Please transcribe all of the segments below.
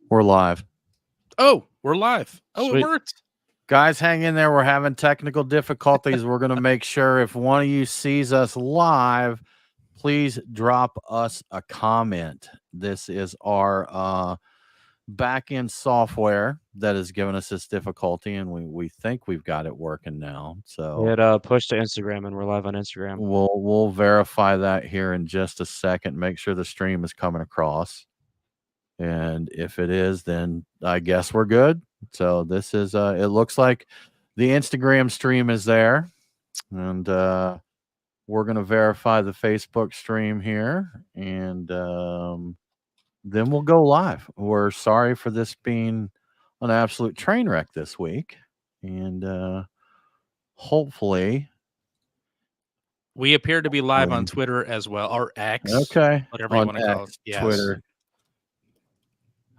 We're live. Oh, we're live. Oh, Sweet. it worked. Guys, hang in there. We're having technical difficulties. We're going to make sure if one of you sees us live, please drop us a comment. This is our back-end software that has given us this difficulty, and we think we've got it working now. So It pushed to Instagram, and we're live on Instagram. we'll verify that here in just a second. Make sure the stream is coming across. And if it is, then I guess we're good. So this is it looks like the Instagram stream is there. And we're gonna verify the Facebook stream here. And then we'll go live. We're sorry for this being an absolute train wreck this week. And hopefully We appear to be live on Twitter as well, or X. Okay. Whatever you want to call it. Yes. Twitter.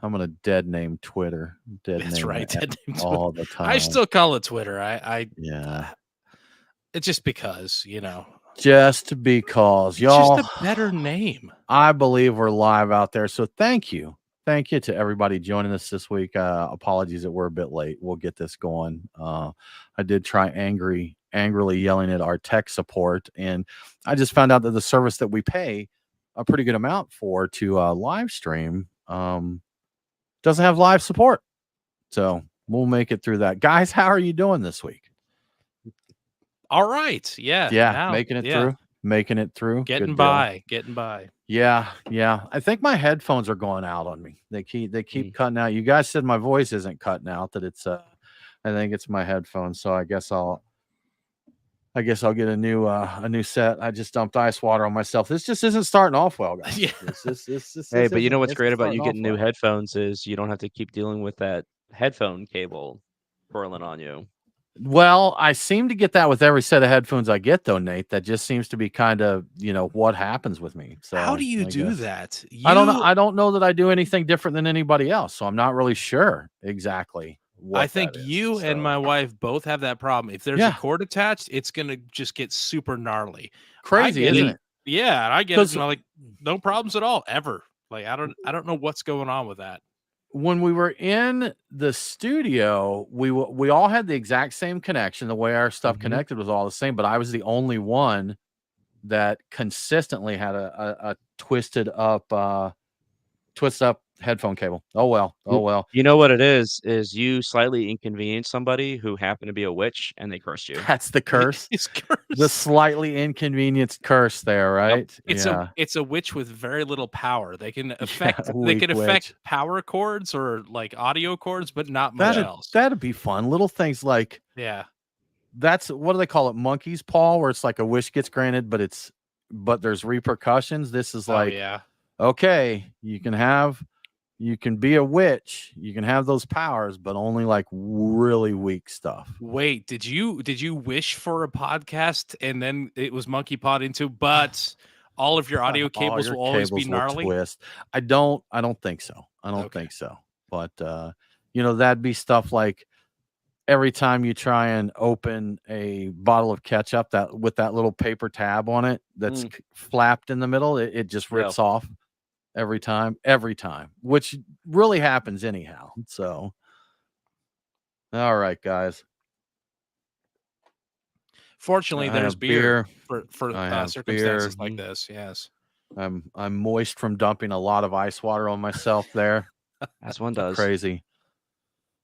I'm gonna dead name Twitter. That's right. Dead name all Twitter. the time. I still call it Twitter. Yeah. It's just because, Just because, it's y'all. just a better name. I believe we're live out there. So thank you. Thank you to everybody joining us this week. Apologies that we're a bit late. We'll get this going. I did try angrily yelling at our tech support, and I just found out that the service that we pay a pretty good amount for to live stream doesn't have live support. So we'll make it through that. Guys, how are you doing this week? All right. Yeah. Making it through. Getting by. Yeah. I think my headphones are going out on me. They keep cutting out. You guys said my voice isn't cutting out, that it's I think it's my headphones. So I guess I'll get a new set. I just dumped ice water on myself. This just isn't starting off well, guys. Yeah. Hey, but you know what's great about you getting new headphones is you don't have to keep dealing with that headphone cable twirling on you. Well, I seem to get that with every set of headphones I get, though, Nate. That just seems to be kind of, what happens with me. So how do you do that? I don't know. I don't know that I do anything different than anybody else. So I'm not really sure exactly. I think you and my wife both have that problem. If there's a cord attached, it's going to just get super gnarly. Crazy, isn't it? Yeah, I get it. And I'm like, no problems at all, ever. Like, I don't know what's going on with that. When we were in the studio, we all had the exact same connection. The way our stuff connected was all the same, but I was the only one that consistently had a twisted up headphone cable. Oh well. You know what it is you slightly inconvenience somebody who happened to be a witch and they cursed you. That's the curse. It's cursed. The slightly inconvenienced curse there, right? Yep. It's a witch with very little power. They can affect power cords or like audio cords, but not much else. That'd be fun. Little things like that's what do they call it? Monkey's paw, where it's like a wish gets granted, but there's repercussions. This is like okay, you can be a witch, you can have those powers, but only like really weak stuff. Wait, did you wish for a podcast and then it was monkey pod into, but all of your audio cables will always be gnarly? Twist. I don't think so. I don't think so. But that'd be stuff like every time you try and open a bottle of ketchup that with that little paper tab on it that's flapped in the middle, it just rips off. Every time, which really happens anyhow. So, all right, guys. Fortunately, there's beer for circumstances like this. Yes, I'm moist from dumping a lot of ice water on myself there. As one does. Crazy.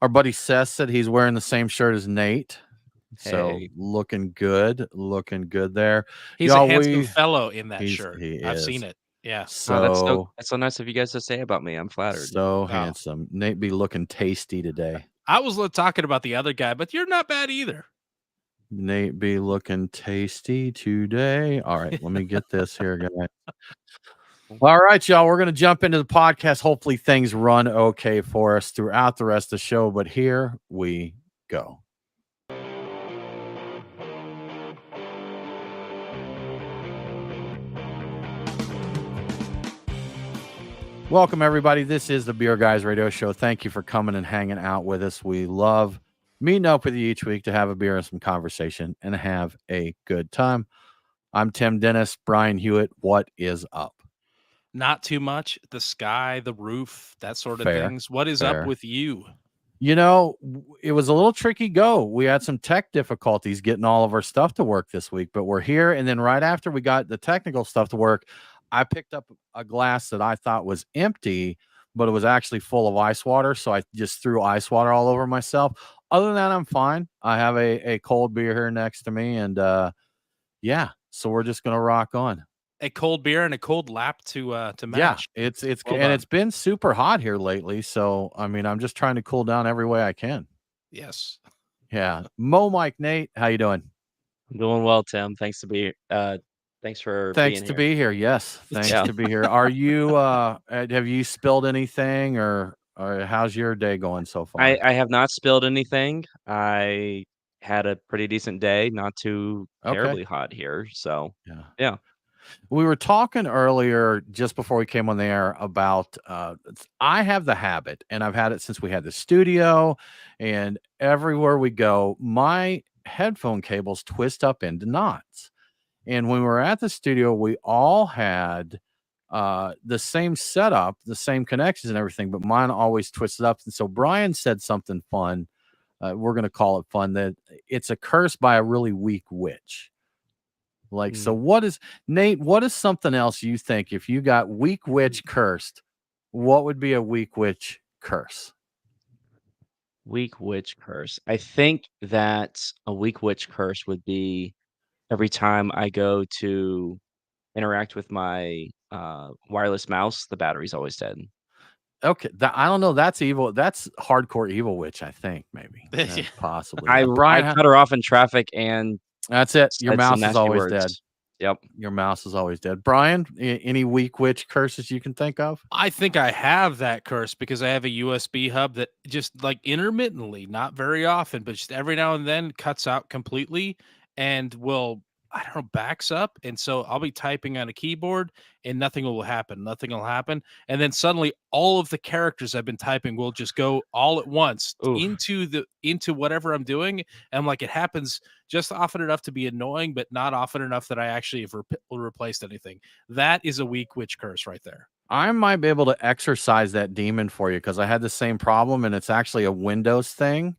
Our buddy Seth said he's wearing the same shirt as Nate. So looking good there. He's a handsome fellow in that shirt. I've seen it. Yeah. So that's so nice of you guys to say about me. I'm flattered. So handsome. Nate be looking tasty today. I was talking about the other guy, but you're not bad either. Nate be looking tasty today. All right, let me get this here, guys. All right, y'all. We're going to jump into the podcast. Hopefully things run okay for us throughout the rest of the show, but here we go. Welcome, everybody. This is the Beer Guys Radio Show. Thank you for coming and hanging out with us. We love meeting up with you each week to have a beer and some conversation and have a good time. I'm Tim Dennis. Brian Hewitt, what is up? Not too much. The sky, the roof, that sort of Fair. things. What is Fair. up with you? It was a little tricky go. We had some tech difficulties getting all of our stuff to work this week, but we're here. And then right after we got the technical stuff to work, I picked up a glass that I thought was empty, but it was actually full of ice water. So I just threw ice water all over myself. Other than that, I'm fine. I have a cold beer here next to me. And yeah, so we're just going to rock on. A cold beer and a cold lap to match. Yeah, it's been super hot here lately. So I mean, I'm just trying to cool down every way I can. Yes. Yeah. Mike, Nate, how you doing? I'm doing well, Tim. Thanks for being be here. Yes. Thanks to be here. Are you have you spilled anything or how's your day going so far? I have not spilled anything. I had a pretty decent day, not too terribly hot here. So yeah. We were talking earlier just before we came on the air about I have the habit, and I've had it since we had the studio, and everywhere we go, my headphone cables twist up into knots. And when we were at the studio, we all had the same setup, the same connections and everything, but mine always twisted up. And so Brian said something fun. We're going to call it fun, that it's a curse by a really weak witch. So what is, Nate, what is something else you think if you got weak witch cursed, what would be a weak witch curse? Weak witch curse. I think that a weak witch curse would be every time I go to interact with my wireless mouse, the battery's always dead. Okay, I don't know. That's evil. That's hardcore evil witch, I think, maybe. Possibly. I cut her off in traffic and that's it. Your mouse is always dead. Yep. Your mouse is always dead. Brian, any weak witch curses you can think of? I think I have that curse because I have a USB hub that just like intermittently, not very often, but just every now and then cuts out completely and will, I don't know, backs up. And so I'll be typing on a keyboard and nothing will happen. Nothing will happen. And then suddenly all of the characters I've been typing will just go all at once into whatever I'm doing. And I'm like, it happens just often enough to be annoying, but not often enough that I actually have replaced anything. That is a weak witch curse right there. I might be able to exorcise that demon for you because I had the same problem, and it's actually a Windows thing.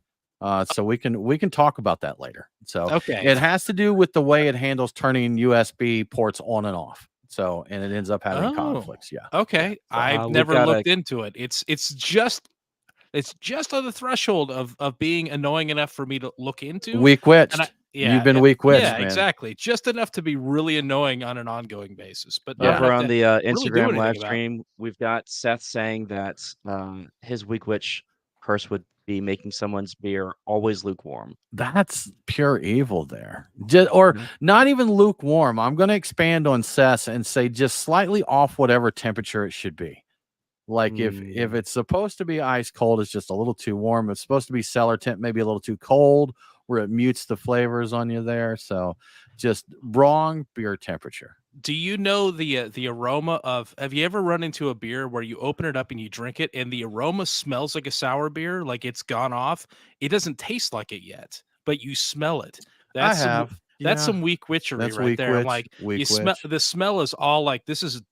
So we can talk about that later. So it has to do with the way it handles turning USB ports on and off. So, and it ends up having conflicts. Yeah. Okay. Yeah. So, I've never looked into it. It's just on the threshold of being annoying enough for me to look into. Weak witched. You've been weak witched. Yeah, man. Exactly. Just enough to be really annoying on an ongoing basis. But over on the Instagram live stream, we've got Seth saying that his weak witch curse would be making someone's beer always lukewarm. That's pure evil there. Not even lukewarm. I'm going to expand on Seth and say just slightly off whatever temperature it should be. Like if it's supposed to be ice cold, it's just a little too warm. It's supposed to be cellar temp, maybe a little too cold, where it mutes the flavors on you there. So just wrong beer temperature. Do you know the aroma of, have you ever run into a beer where you open it up and you drink it and the aroma smells like a sour beer, like it's gone off? It doesn't taste like it yet, but you smell it. That's some weak witchery right there. Like the smell is all like, this is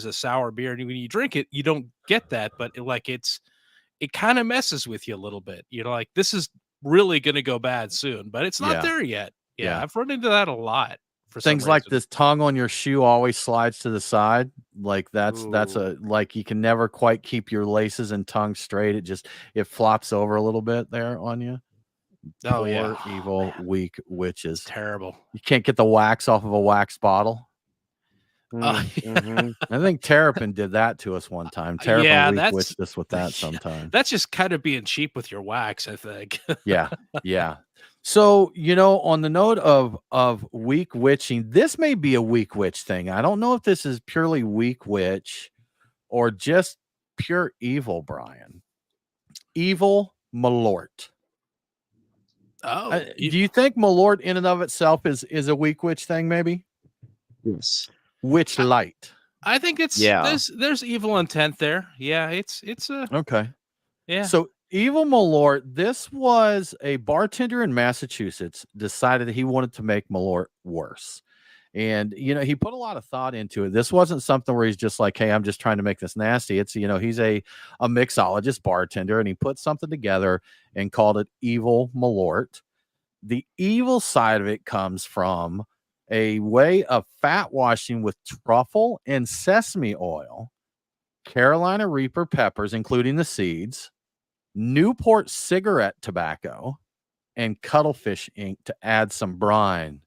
a sour beer. And when you drink it, you don't get that, but it kind of messes with you a little bit. You know, like this is really going to go bad soon, but it's not there yet. Yeah. I've run into that a lot. For things like this tongue on your shoe always slides to the side. Like that's like you can never quite keep your laces and tongue straight. It flops over a little bit there on you. Poor, evil, weak witches. Terrible. You can't get the wax off of a wax bottle. I think Terrapin did that to us one time. Terrapin witched us with that sometime. That's just kind of being cheap with your wax, I think. Yeah. So, on the note of weak witching, this may be a weak witch thing. I don't know if this is purely weak witch or just pure evil, Brian. Evil Malort. Oh, do you think Malort in and of itself is a weak witch thing? Maybe. Yes. Witch light. I think it's there's evil intent there. Yeah, it's okay. Yeah. So Evil Malort, this was a bartender in Massachusetts decided that he wanted to make Malort worse. And he put a lot of thought into it. This wasn't something where he's just like, "Hey, I'm just trying to make this nasty." It's he's a mixologist bartender, and he put something together and called it Evil Malort. The evil side of it comes from a way of fat washing with truffle and sesame oil, Carolina Reaper peppers, including the seeds, Newport cigarette tobacco, and cuttlefish ink to add some brine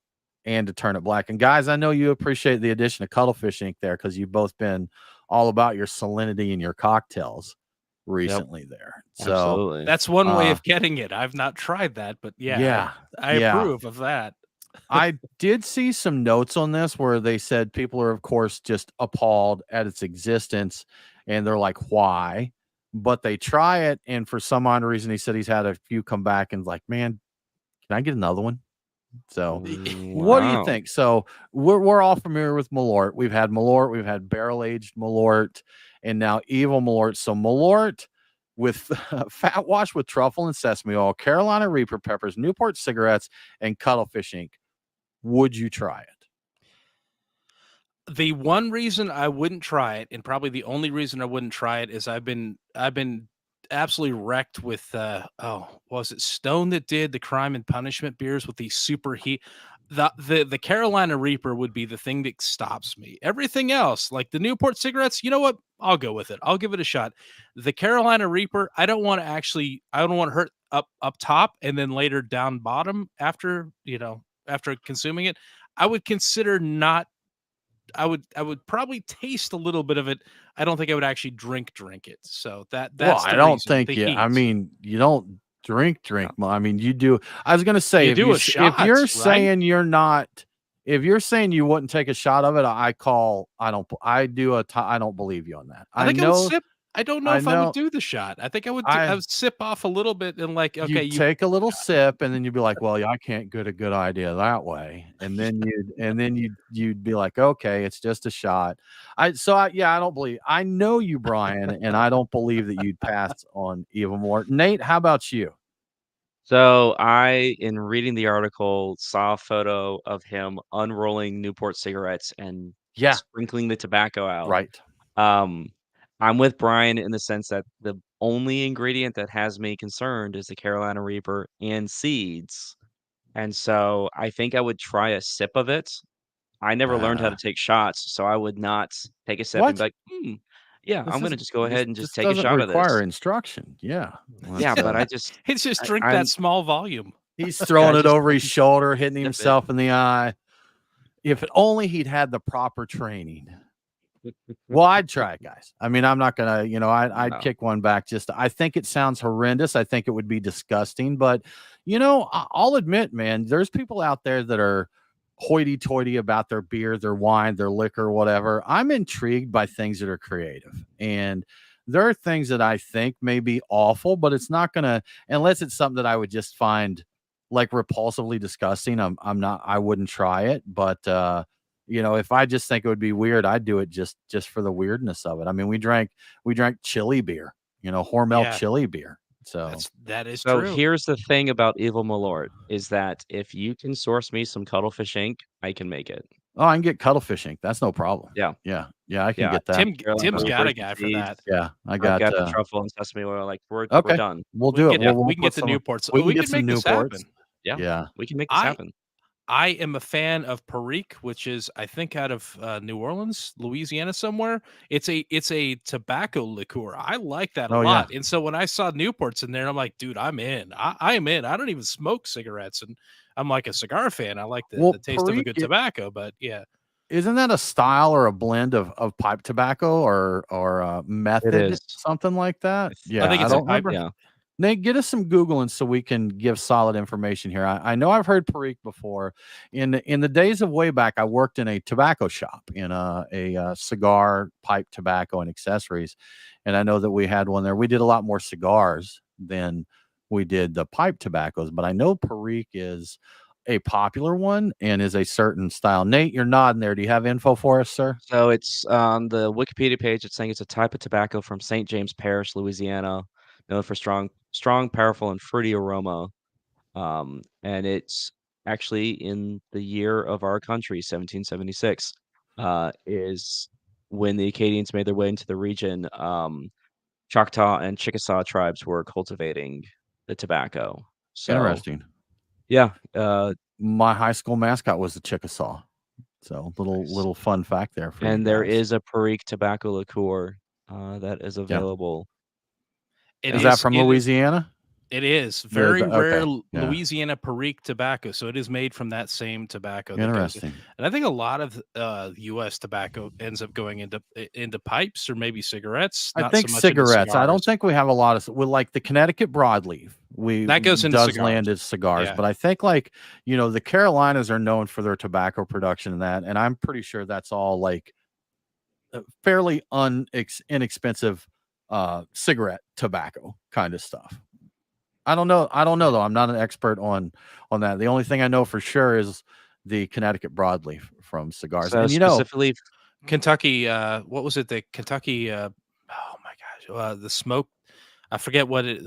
and to turn it black. And guys, I know you appreciate the addition of cuttlefish ink there because you've both been all about your salinity in your cocktails Yep, recently there. So, absolutely. That's one way uh, of getting it. I've not tried that, but yeah, yeah, I yeah. approve of that. I did see some notes on this where they said people are, of course, just appalled at its existence and they're like, why? But they try it. And for some odd reason, he said he's had a few come back and like, man, can I get another one? So, what do you Wow. think? So, we're all familiar with Malort. We've had Malort, we've had barrel aged Malort, and now Evil Malort. So, Malort with fat wash with truffle and sesame oil, Carolina Reaper peppers, Newport cigarettes, and cuttlefish ink. Would you try it? The one reason I wouldn't try it, and probably the only reason I wouldn't try it, is I've been absolutely wrecked with was it Stone that did the Crime and Punishment beers with the super heat. The Carolina Reaper would be the thing that stops me. Everything else, like the Newport cigarettes, you know what? I'll go with it. I'll give it a shot. The Carolina Reaper, I don't want to hurt up top and then later down bottom after consuming it. I would consider not I would probably taste a little bit of it. I don't think I would actually drink it. So Well, that's I the don't reason, think the you. I heat. mean, you don't drink. Yeah. I mean, you do. I was gonna say You do a if you're shot, right? saying you're not, if you're saying you wouldn't take a shot of it, I call. I don't. I do a. I don't believe you on that. I I think I would know. sip. I don't know I if I would know. do the shot. I think I I would sip off a little bit and like, okay, you'd you've take a little sip and then you'd be like, "Well, yeah, I can't get a good idea that way." And then you'd be like, "Okay, it's just a shot." Yeah, I don't believe. I know you, Brian, and I don't believe that you'd pass on even more. Nate, how about you? So I, in reading the article, saw a photo of him unrolling Newport cigarettes and Yeah, sprinkling the tobacco out. right. Um, I'm with Brian in the sense that the only ingredient that has me concerned is the Carolina Reaper and seeds. And so I think I would try a sip of it. I never learned how Uh, to take shots, so I would not take a sip and be what? like, yeah, I'm gonna just go ahead and just This take a doesn't shot of require this. instruction. Yeah, Yeah, let's. but I just, it's just I, drink that I'm, small volume. He's yeah, throwing it over I his just shoulder, hitting sip it. himself in the eye. If only he'd had the proper training. Well, I'd try it, guys. I mean, I'm not gonna, I'd No. kick one back. I think it sounds horrendous. I think it would be disgusting. But I'll admit, man, there's people out there that are hoity-toity about their beer, their wine, their liquor, whatever. I'm intrigued by things that are creative, and there are things that I think may be awful, but it's not gonna, unless it's something that I would just find like repulsively disgusting. I'm not. I wouldn't try it, but if I just think it would be weird, I'd do it just for the weirdness of it. I mean, we drank chili beer, Hormel Yeah, chili beer. So, that is So true. here's the thing about Evil Malort is that if you can source me some cuttlefish ink, I can make it. oh, I can get cuttlefish ink. That's no problem. Yeah, Yeah, yeah, I can yeah. get that. Carolina Tim's Uh, got Reapers a and guy for seeds. that. yeah, I I've got. got the truffle and sesame oil. Like we're Okay, done. we'll We can do it. get We'll, yeah, we'll we can put get the some. Newports. We can We get can some make this Newports. happen. Yeah, Yeah. we can make this I happen. I am a fan of Perique, which is I think out of New Orleans, Louisiana somewhere. It's a tobacco liqueur. I like that a Oh yeah. lot. And so when I saw Newports in there, I'm like, dude, I'm in. I am in. I don't even smoke cigarettes, and I'm like a cigar fan. I like the Well, taste of a good tobacco, but yeah, isn't that a style or a blend of pipe tobacco or It method, is. something like that? I Yeah, think I it's a don't pipe. remember. Yeah. Nate, get us some Googling so we can give solid information here. I know I've heard Perique before. In the days of way back, I worked in a tobacco shop in a cigar, pipe tobacco, and accessories, and I know that we had one there. We did a lot more cigars than we did the pipe tobaccos, but I know Perique is a popular one and is a certain style. Nate, you're nodding there. Do you have info for us, sir? So it's on the Wikipedia page. It's saying it's a type of tobacco from St. James Parish, Louisiana, known for strong, powerful, and fruity aroma. And it's actually in the year of our country, 1776, is when the Acadians made their way into the region. Choctaw and Chickasaw tribes were cultivating the tobacco. So Interesting. yeah, My high school mascot was the Chickasaw. So nice. little fun fact there for you And there guys. is a Perique tobacco liqueur that is Yeah. available. It Is that is. from It is. Louisiana? It is very rare Okay. Yeah. Louisiana Perique tobacco, so it is made from that same tobacco that goes in. Interesting. And I think a lot of U.S. tobacco ends up going into pipes or maybe cigarettes, I not so think much into cigarettes. I don't cigars. think we have a lot of with like the Connecticut broadleaf. We That goes into does cigars. land as cigars, Yeah. but I think like the Carolinas are known for their tobacco production and that, and I'm pretty sure that's all like fairly inexpensive cigarette tobacco kind of stuff. I don't know. I don't know though. I'm not an expert on that. The only thing I know for sure is the Connecticut broadleaf from cigars, So and specifically, Kentucky, what was it? The Kentucky, oh my gosh, the smoke. I forget what it.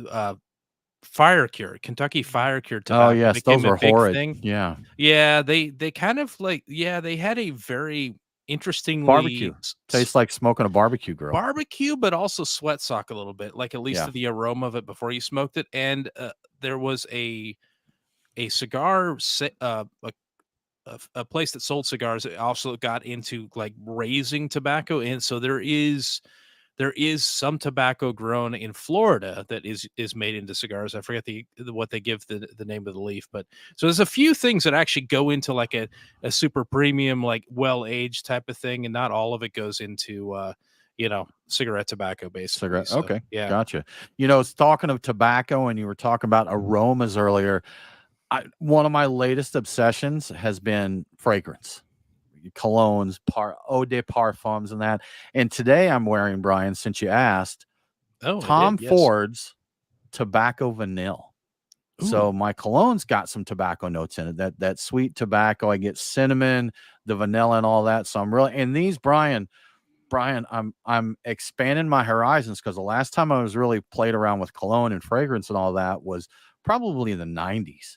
Fire Cure, Kentucky Fire Cure oh tobacco yes, those became a were big horrid. thing. Yeah, Yeah, they kind of like they had a very interestingly barbecue tastes like smoking a barbecue grill. barbecue, but also sweat sock a little bit, like at least Yeah, to the aroma of it before you smoked it. And there was a cigar a place that sold cigars that also got into like raising tobacco, and so there is some tobacco grown in Florida that is made into cigars. I forget what they give the name of the leaf, but so there's a few things that actually go into like a super premium, like well aged type of thing, and not all of it goes into cigarette tobacco basically. cigarette. So Okay, yeah. gotcha. It's talking of tobacco, and you were talking about aromas earlier. One of my latest obsessions has been fragrance, colognes, eau de parfums, and that. And today I'm wearing, Brian, since you asked, Oh, I Tom did. Yes. Ford's Tobacco Vanille. Ooh. So my cologne's got some tobacco notes in it. That sweet tobacco. I get cinnamon, the vanilla, and all that. So I'm really and these, Brian, I'm expanding my horizons because the last time I was really played around with cologne and fragrance and all that was probably in the 90s.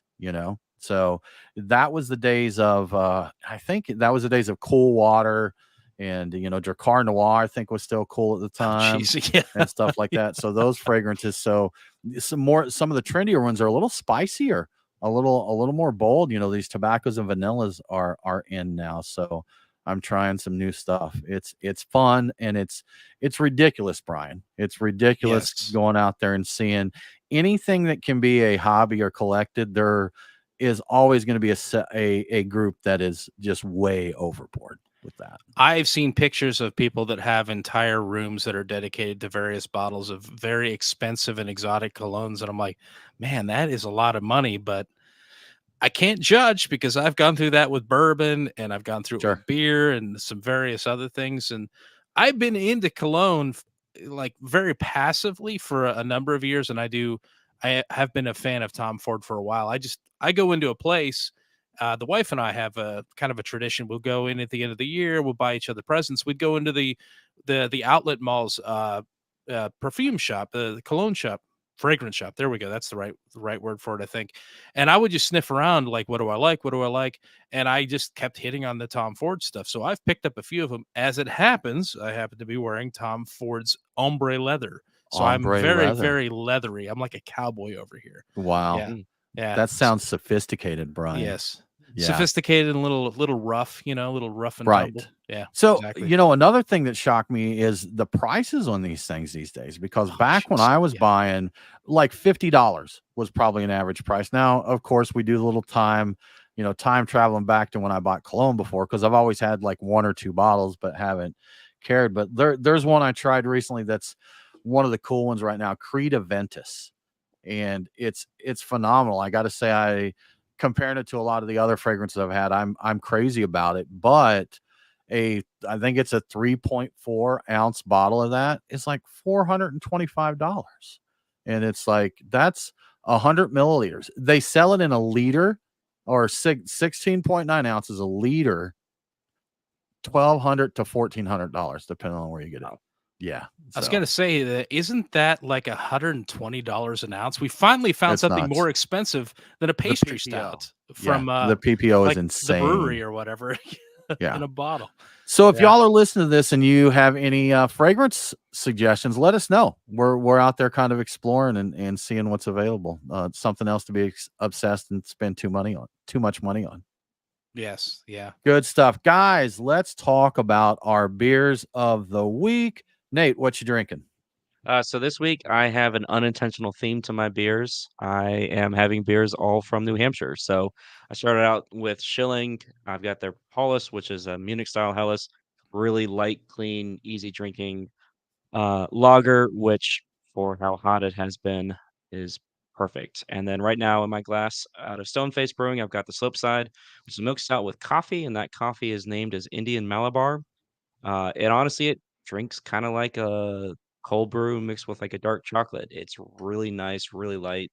So that was the days of I think that was the days of Cool Water and Dracar Noir, I think was still cool at the Oh, time jeez. Yeah. and stuff like that. So those fragrances, so some of the trendier ones are a little spicier, a little more bold. These tobaccos and vanillas are in now. So I'm trying some new stuff. It's fun and it's ridiculous, Brian. It's ridiculous Yes. going out there and seeing anything that can be a hobby or collected. There is always going to be a group that is just way overboard with that. I've seen pictures of people that have entire rooms that are dedicated to various bottles of very expensive and exotic colognes, and I'm like, man, that is a lot of money, but I can't judge because I've gone through that with bourbon and I've gone through it Sure. with beer and some various other things. And I've been into cologne like very passively for a number of years. And I have been a fan of Tom Ford for a while. I go into a place. The wife and I have a kind of a tradition. We'll go in at the end of the year. We'll buy each other presents. We'd go into the outlet malls, perfume shop, the cologne shop, fragrance shop. There we go. That's the right word for it, I think. And I would just sniff around like, what do I like? What do I like? And I just kept hitting on the Tom Ford stuff. So I've picked up a few of them. As it happens, I happen to be wearing Tom Ford's ombre leather. So I'm Ombre very, leather. very leathery. I'm like a cowboy over here. Wow. Yeah. mm, Yeah. That sounds sophisticated, Brian. Yes. Yeah. Sophisticated and little rough, a little rough and tumble. Right. Yeah. So, Exactly. another thing that shocked me is the prices on these things these days, because Oh, back when jeez. I was Yeah. buying, like $50 was probably an average price. Now, of course, we do the little time traveling back to when I bought cologne before, because I've always had like one or two bottles, but haven't cared. But there's one I tried recently that's one of the cool ones right now, Creed Aventus. And it's phenomenal. I got to say, comparing it to a lot of the other fragrances I've had, I'm crazy about it. But I think it's a 3.4 ounce bottle of that. It's like $425, and it's like that's 100 milliliters. They sell it in a liter or 16.9 ounces a liter, $1,200 to $1,400 depending on where you get it. wow. Yeah, I was so gonna say that isn't that like $120 an ounce? We finally found it's something nuts. more expensive than a The pastry PPO. stout. from the PPO is like the brewery insane. or whatever Yeah. in a bottle. So if Yeah. y'all are listening to this and you have any fragrance suggestions, let us know. We're out there kind of exploring and seeing what's available. Something else to be obsessed and spend too much money on. Yes. Yeah. Good stuff, guys. Let's talk about our beers of the week. Nate, what you drinking? So this week I have an unintentional theme to my beers. I am having beers all from New Hampshire. So I started out with Schilling. I've got their Paulus, which is a Munich style Helles, really light, clean, easy drinking lager, which for how hot it has been is perfect. And then right now in my glass out of Stoneface Brewing, I've got the Slopeside, which is a milk stout with coffee, and that coffee is named as Indian Malabar. And honestly, it drinks kind of like a cold brew mixed with like a dark chocolate. It's really nice, really light.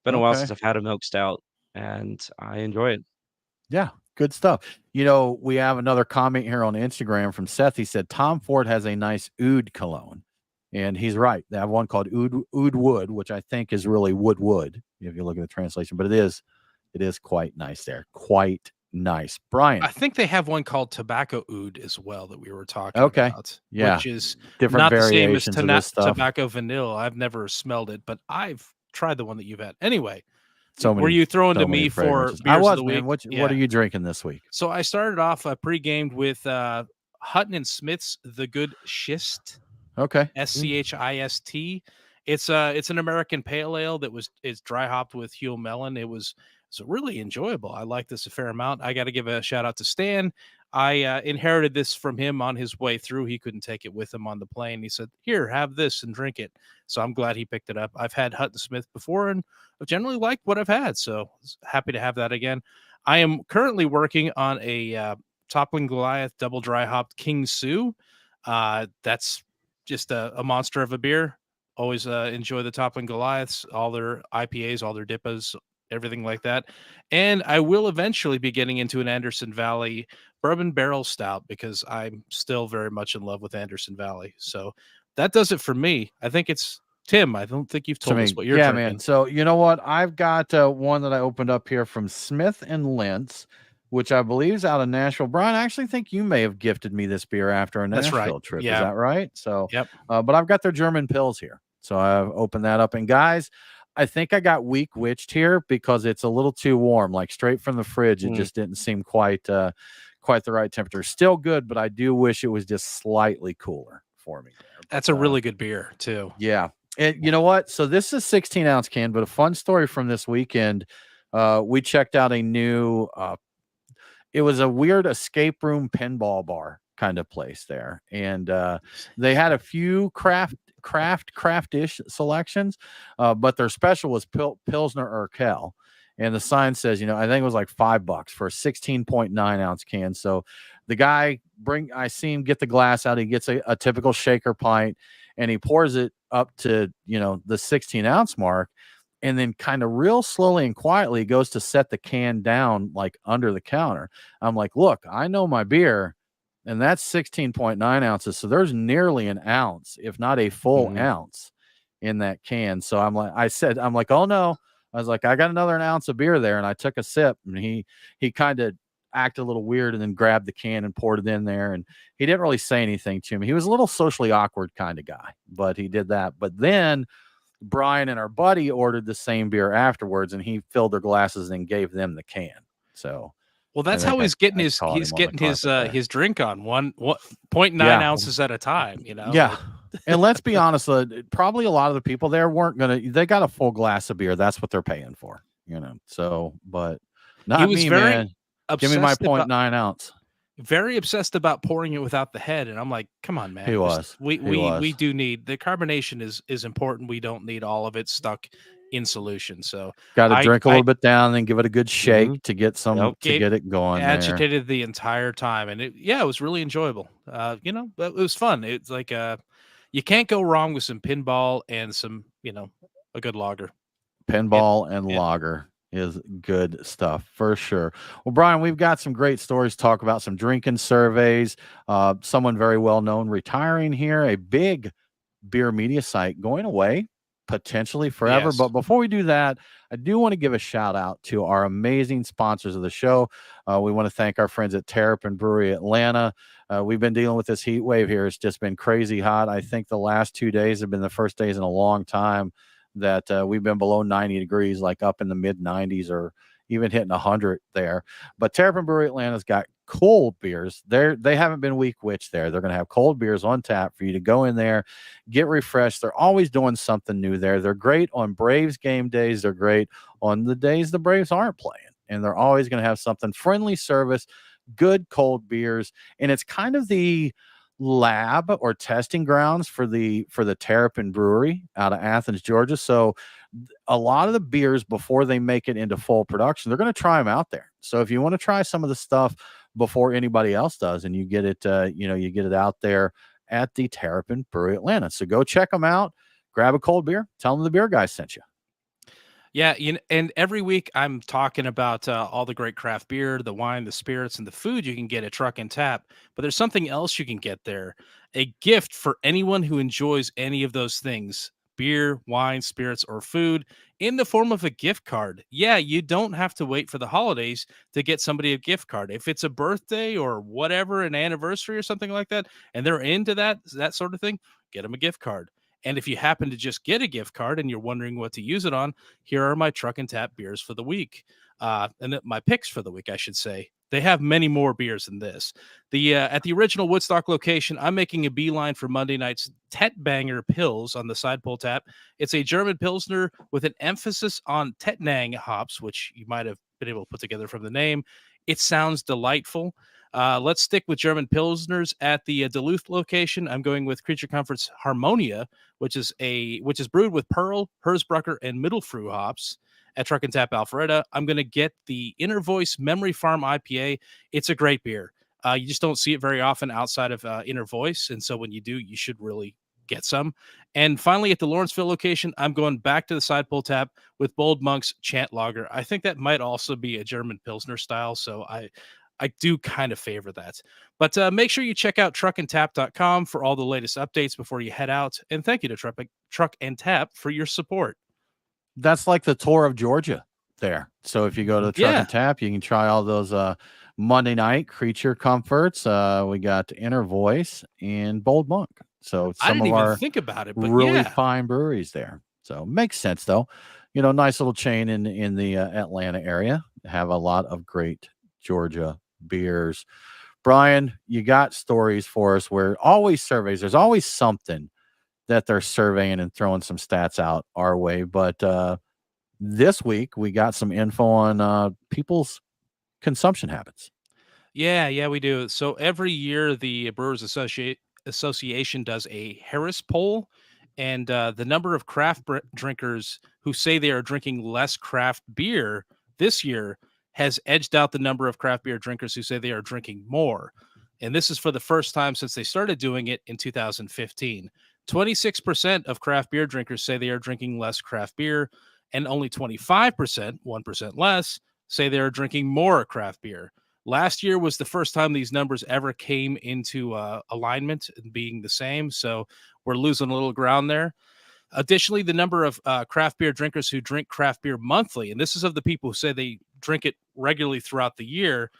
Been a while Okay. since I've had a milk stout, and I enjoy it. Yeah, good stuff. You know, we have another comment here on Instagram from Seth. He said Tom Ford has a nice oud cologne. And he's right. They have one called oud wood, which I think is really wood if you look at the translation, but it is quite nice there. Quite nice. Brian. I think they have one called tobacco oud as well that we were talking Okay. about, Yeah. which is Different not the same as variations of this stuff. tobacco vanilla. I've never smelled it, but I've tried the one that you've had. Anyway, So were you throwing so to many me for fragrances. beers I was, of the man. week? What are you drinking this week? So I started off pre-gamed with Hutton and Smith's The Good Schist. Okay. SCHIST. It's an American pale ale that is dry hopped with Huell melon. It's really enjoyable. I like this a fair amount. I got to give a shout out to Stan. I inherited this from him on his way through. He couldn't take it with him on the plane. He said, "Here, have this and drink it." So I'm glad he picked it up. I've had Hutton Smith before, and I've generally liked what I've had. So happy to have that again. I am currently working on a Toppling Goliath double dry hopped King Sue. That's just a monster of a beer. Always enjoy the Toppling Goliaths, all their IPAs, all their DIPAs, everything like that. And I will eventually be getting into an Anderson Valley bourbon barrel stout because I'm still very much in love with Anderson Valley. So that does it for me. I think it's Tim. I don't think you've told us what you're drinking. Man. So you know what? I've got one that I opened up here from Smith and Lentz, which I believe is out of Nashville. Brian, I actually think you may have gifted me this beer after a That's Nashville right. trip. Yeah. Is that right? So, Yep. But I've got their German pills here. So I've opened that up. And guys, I think I got weak witched here because it's a little too warm, like straight from the fridge. It just didn't seem quite the right temperature. Still good, but I do wish it was just slightly cooler for me. That's a really good beer too. Yeah. And you know what? So this is a 16-ounce can, but a fun story from this weekend. We checked out a new it was a weird escape room pinball bar kind of place there. And they had a few craft-ish selections, but their special was Pilsner Urquell. And the sign says, I think it was like $5 for a 16.9 ounce can. So the guy I see him get the glass out. He gets a typical shaker pint and he pours it up to, the 16-ounce mark. And then kind of real slowly and quietly goes to set the can down like under the counter. I'm like, look, I know my beer and that's 16.9 ounces. So there's nearly an ounce, if not a full ounce in that can. So I'm like, oh no. I was like, I got another ounce of beer there. And I took a sip and he kind of acted a little weird and then grabbed the can and poured it in there. And he didn't really say anything to me. He was a little socially awkward kind of guy, but he did that. But then Brian and our buddy ordered the same beer afterwards and he filled their glasses and gave them the can. So, well, that's how he's getting his drink on 1.9 ounces at a time, Yeah. And let's be honest, probably a lot of the people there they got a full glass of beer. That's what they're paying for, so, but not me, man. Give me my 0.9 ounce. Very obsessed about pouring it without the head, and I'm like, come on, man. He was. We do need the carbonation is important. We don't need all of it stuck in solution. So got to drink a little bit down, then give it a good shake to get get it going. Agitated the entire time, and it was really enjoyable. It was fun. It's like you can't go wrong with some pinball and some a good lager. Pinball and lager is good stuff for sure. Well, Brian, we've got some great stories to talk about, some drinking surveys, someone very well known retiring here, a big beer media site going away. potentially forever. Yes. But before we do that, I do want to give a shout out to our amazing sponsors of the show. We want to thank our friends at Terrapin Brewery Atlanta. We've been dealing with this heat wave here. It's just been crazy hot. I think the last 2 days have been the first days in a long time that we've been below 90 degrees, like up in the mid 90s or even hitting 100 there. But Terrapin Brewery Atlanta's got cold beers. They haven't been weak witch there. They're going to have cold beers on tap for you to go in there, get refreshed. They're always doing something new there. They're great on Braves game days. They're great on the days the Braves aren't playing. And they're always going to have something, friendly service, good cold beers. And it's kind of the lab or testing grounds for the Terrapin Brewery out of Athens, Georgia. So a lot of the beers, before they make it into full production, they're going to try them out there. So if you want to try some of the stuff before anybody else does, and you get it, you get it out there at the Terrapin Brewery Atlanta. So go check them out, grab a cold beer, tell them the beer guy sent you. Yeah, and every week I'm talking about all the great craft beer, the wine, the spirits, and the food you can get at Truck and Tap. But there's something else you can get there, a gift for anyone who enjoys any of those things: beer, wine, spirits, or food, in the form of a gift card. Yeah, you don't have to wait for the holidays to get somebody a gift card. If it's a birthday or whatever, an anniversary or something like that, and they're into that sort of thing, get them a gift card. And if you happen to just get a gift card and you're wondering what to use it on, here are my Truck and Tap beers for the week. My picks for the week, I should say. They have many more beers than this. At the original Woodstock location, I'm making a beeline for Monday night's Tet Banger Pills on the side pull tap. It's a German Pilsner with an emphasis on Tettnang hops, which you might have been able to put together from the name. It sounds delightful. Let's stick with German Pilsners at the Duluth location. I'm going with Creature Comforts Harmonia, which is brewed with Pearl, Hersbrucker, and Mittelfrüh hops. At Truck and Tap Alpharetta, I'm going to get the Inner Voice Memory Farm IPA. It's a great beer. You just don't see it very often outside of Inner Voice, and so when you do, you should really get some. And finally, at the Lawrenceville location, I'm going back to the side pull tap with Bold Monk's Chant Lager. I think that might also be a German Pilsner style, so I do kind of favor that. But make sure you check out truckandtap.com for all the latest updates before you head out. And thank you to Truck and Tap for your support. That's like the tour of Georgia there. So if you go to the Truck and Tap, you can try all those Monday night Creature Comforts. We got Inner Voice and Bold Monk. So I some didn't of even our think about it, but really yeah. fine breweries there. So makes sense though. Nice little chain in the Atlanta area. Have a lot of great Georgia beers. Brian, you got stories for us where always surveys, there's always something that they're surveying and throwing some stats out our way. But this week we got some info on people's consumption habits. Yeah, we do. So every year the Brewers Association does a Harris poll, and the number of craft drinkers who say they are drinking less craft beer this year has edged out the number of craft beer drinkers who say they are drinking more. And this is for the first time since they started doing it in 2015. 26% of craft beer drinkers say they are drinking less craft beer, and only 25%, 1% less, say they are drinking more craft beer. Last year was the first time these numbers ever came into alignment and being the same. So we're losing a little ground there. Additionally, the number of craft beer drinkers who drink craft beer monthly, and this is of the people who say they drink it regularly throughout the year,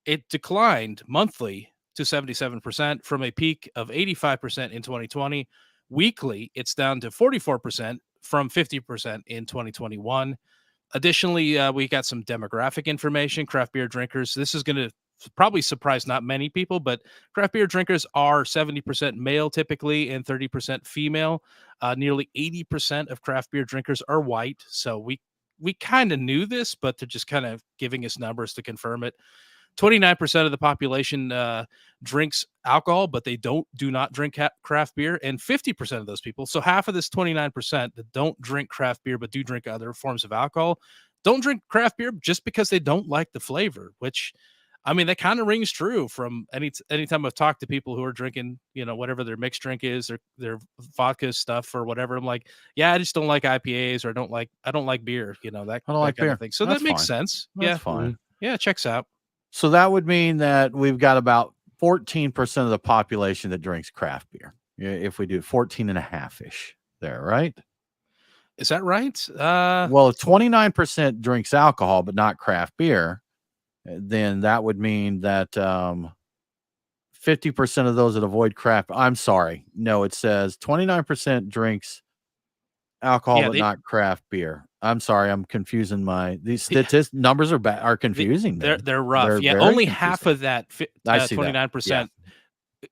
it declined monthly to 77% from a peak of 85% in 2020. Weekly, it's down to 44% from 50% in 2021. Additionally, we got some demographic information. Craft beer drinkers, this is going to probably surprise not many people, but craft beer drinkers are 70% male typically and 30% female. Nearly 80% of craft beer drinkers are white. So we kind of knew this, but they're just kind of giving us numbers to confirm it. 29% of the population drinks alcohol, but they do not drink craft beer, and 50% of those people, so half of this 29% that don't drink craft beer but do drink other forms of alcohol, don't drink craft beer just because they don't like the flavor, which, I mean, that kind of rings true from anytime I've talked to people who are drinking, whatever their mixed drink is, their vodka stuff or whatever. I'm like, yeah, I just don't like IPAs, or I don't like beer, that I don't like kind beer. of thing. So That's that makes fine. sense. That's fine. Yeah, it checks out. So that would mean that we've got about 14% of the population that drinks craft beer. If we do 14 and a half ish there, right? Is that right? Well, if 29% drinks alcohol but not craft beer, then that would mean that 50% of those that avoid craft. I'm sorry. No, it says 29% drinks alcohol yeah, but they not craft beer. I'm sorry. I'm confusing these the, numbers are the, confusing me. they're rough. They're Yeah, very only half confusing. of that I see that. Yeah. 29%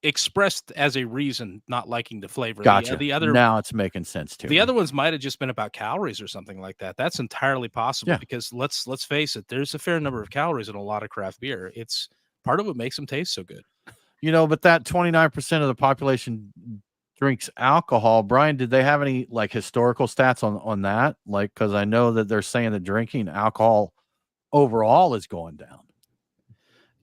expressed as a reason not liking the flavor. Gotcha. The other Now it's making sense to the other me. ones might have just been about calories or something like that. That's entirely possible Yeah. because let's face it, there's a fair number of calories in a lot of craft beer. It's part of what makes them taste so good. But that 29% of the population drinks alcohol. Brian, did they have any like historical stats on that? Like, because I know that they're saying that drinking alcohol overall is going down.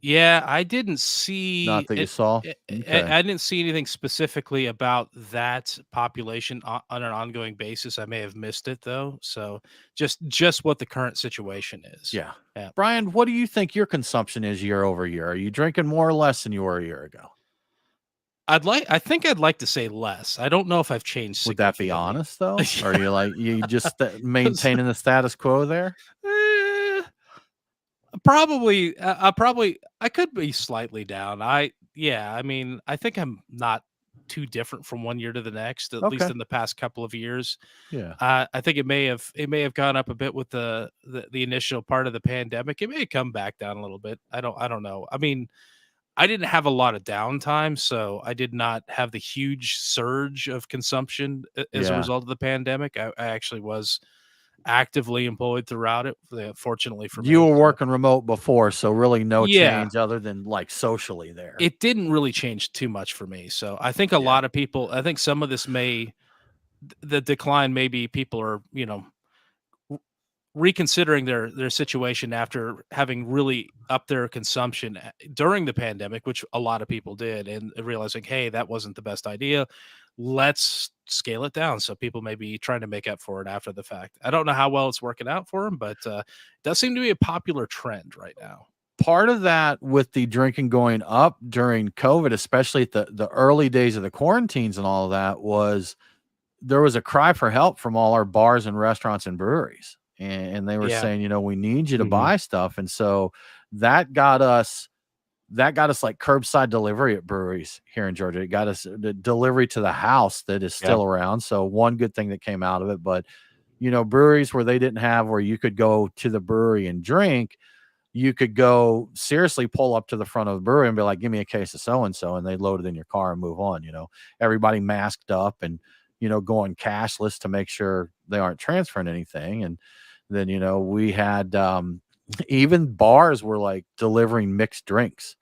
Yeah, I didn't see Not that you it. saw. Okay. I didn't see anything specifically about that population on an ongoing basis. I may have missed it though. So just what the current situation is. Yeah. Yeah. Brian, what do you think your consumption is year over year? Are you drinking more or less than you were a year ago? I think I'd like to say less. I don't know if I've changed Would that be significantly. honest though? Or are you like you just 'Cause, maintaining the status quo there? eh, probably I could be slightly down. I mean, I think I'm not too different from one year to the next, at least Okay. in the past couple of years. Yeah. I think it may have gone up a bit with the initial part of the pandemic. It may come back down a little bit. I don't know. I mean, I didn't have a lot of downtime, so I did not have the huge surge of consumption as a Yeah. result of the pandemic. I actually was actively employed throughout it, fortunately for You me. were So working remote before, so really no yeah, change other than like socially there. it didn't really change too much for me. So I think Yeah. I think some of this the decline maybe people are, reconsidering their situation after having really upped their consumption during the pandemic, which a lot of people did, and realizing, hey, that wasn't the best idea. Let's scale it down. So people may be trying to make up for it after the fact. I don't know how well it's working out for them, but it does seem to be a popular trend right now. Part of that with the drinking going up during COVID, especially at the early days of the quarantines and all of that, was there was a cry for help from all our bars and restaurants and breweries. And they were Yeah. saying, we need you to Mhm. buy stuff. And so that got us like curbside delivery at breweries here in Georgia. It got us the delivery to the house that is Yeah. still around. So one good thing that came out of it. But breweries where they didn't have where you could go to the brewery and drink, you could go seriously pull up to the front of the brewery and be like, give me a case of so and so, and they load it in your car and move on. Everybody masked up and going cashless to make sure they aren't transferring anything. And then we had even bars were like delivering mixed drinks.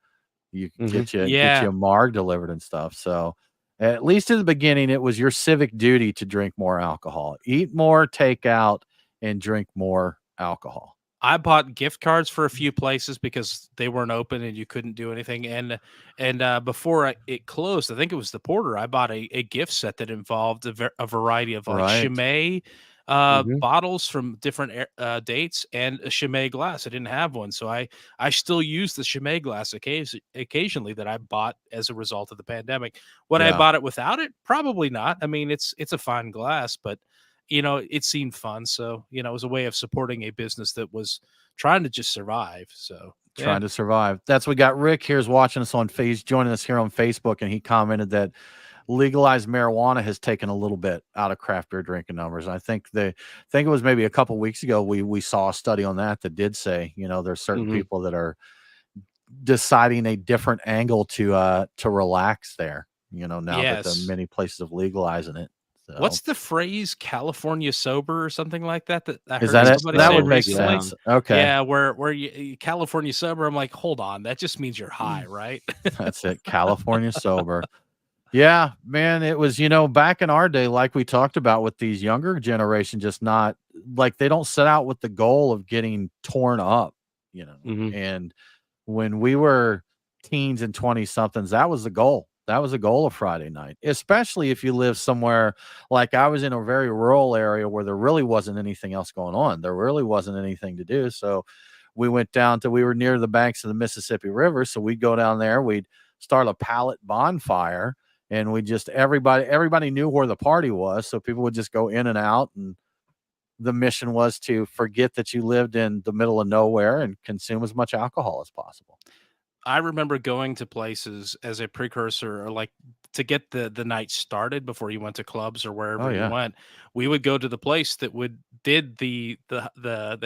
You could Mhm. get you Yeah. a marg delivered and stuff. So at least in the beginning, it was your civic duty to drink more alcohol, eat more, take out, and drink more alcohol. I bought gift cards for a few places because they weren't open and you couldn't do anything. And before it closed, I think it was the Porter. I bought a gift set that involved a variety of like Right. Chimay Mhm. bottles from different dates and a Chimay glass. I didn't have one, so I still use the Chimay glass occasionally that I bought as a result of the pandemic. Would I Yeah. bought it without it? Probably not. I mean, it's a fine glass, but it seemed fun. So, it was a way of supporting a business that was trying to just survive. So, yeah. Trying to survive. That's we got Rick here's watching us on face joining us here on Facebook, and he commented that legalized marijuana has taken a little bit out of craft beer drinking numbers. I think it was maybe a couple weeks ago we saw a study on that did say, there's certain Mhm. people that are deciding a different angle to relax there, now that the Yes. many places of legalizing it. So What's the phrase California sober or something like that I is heard that East it? somebody That say would make Coast, recently? yeah. sense. Okay. Yeah, where California sober. I'm like, hold on, that just means you're high, right? That's it. California sober. Yeah, man, it was, back in our day, like we talked about with these younger generation, just not like they don't set out with the goal of getting torn up, Mhm. and when we were teens and 20 somethings, that was the goal. That was the goal of Friday night, especially if you live somewhere like I was in a very rural area where there really wasn't anything else going on. There really wasn't anything to do. So we were near the banks of the Mississippi River. So we'd go down there, we'd start a pallet bonfire, and we just everybody knew where the party was. So people would just go in and out and the mission was to forget that you lived in the middle of nowhere and consume as much alcohol as possible. I remember going to places as a precursor or like to get the night started before you went to clubs or Oh wherever you yeah. went. We would go to the place that would did the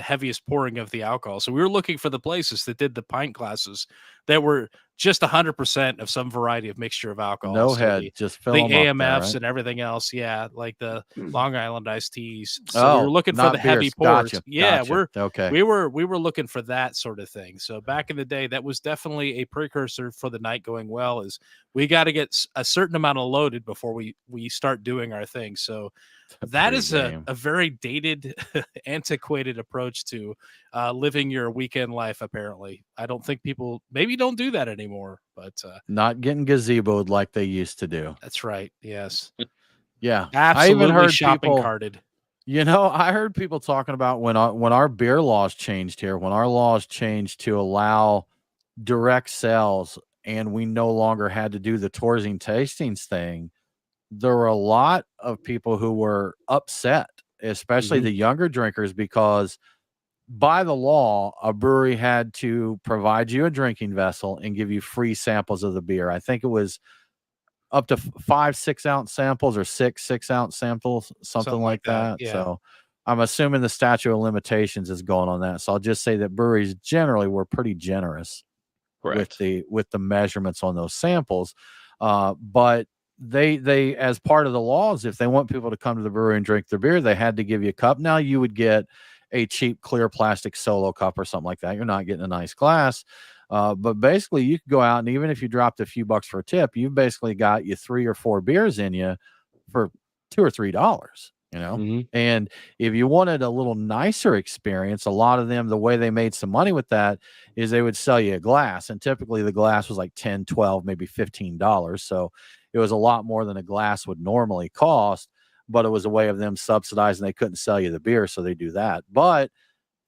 heaviest pouring of the alcohol. So we were looking for the places that did the pint glasses that were just 100% of some variety of mixture of alcohol. No So head, the just fill the them up there, AMFs right? and everything else, yeah, like the Long Island iced teas. So we were Oh, looking for the not heavy beers. pours. Gotcha. Yeah, Gotcha. Okay. we were looking for that sort of thing. So back in the day, that was definitely a precursor for the night going well. Is we got to get a certain amount of loaded before we start doing our thing. So that is Pre-game. a very dated, antiquated approach to living your weekend life. Apparently, I don't think people maybe don't do that anymore. But Not getting gazeboed like they used to do. that's right. Yes, Yeah. I even absolutely heard shopping people, carted. I heard people talking about when our beer laws changed here, when our laws changed to allow direct sales and we no longer had to do the tours and tastings thing, there were a lot of people who were upset, especially Mhm. the younger drinkers, because by the law, a brewery had to provide you a drinking vessel and give you free samples of the beer. I think it was up to 5 6 ounce samples or 6 6 ounce samples, something Something like like that. that. Yeah. So I'm assuming the statute of limitations is going on that. So I'll just say that breweries generally were pretty generous Correct. with the measurements on those samples. But they as part of the laws, if they want people to come to the brewery and drink their beer, they had to give you a cup. Now you would get a cheap clear plastic solo cup or something like that. You're not getting a nice glass. But basically you could go out and even if you dropped a few bucks for a tip, you've basically got you 3 or 4 beers in you for $2 or $3. Mhm. And if you wanted a little nicer experience, a lot of them, the way they made some money with that is they would sell you a glass. And typically the glass was like 10, 12, maybe $15. So it was a lot more than a glass would normally cost, but it was a way of them subsidizing. They couldn't sell you the beer. So they do that. But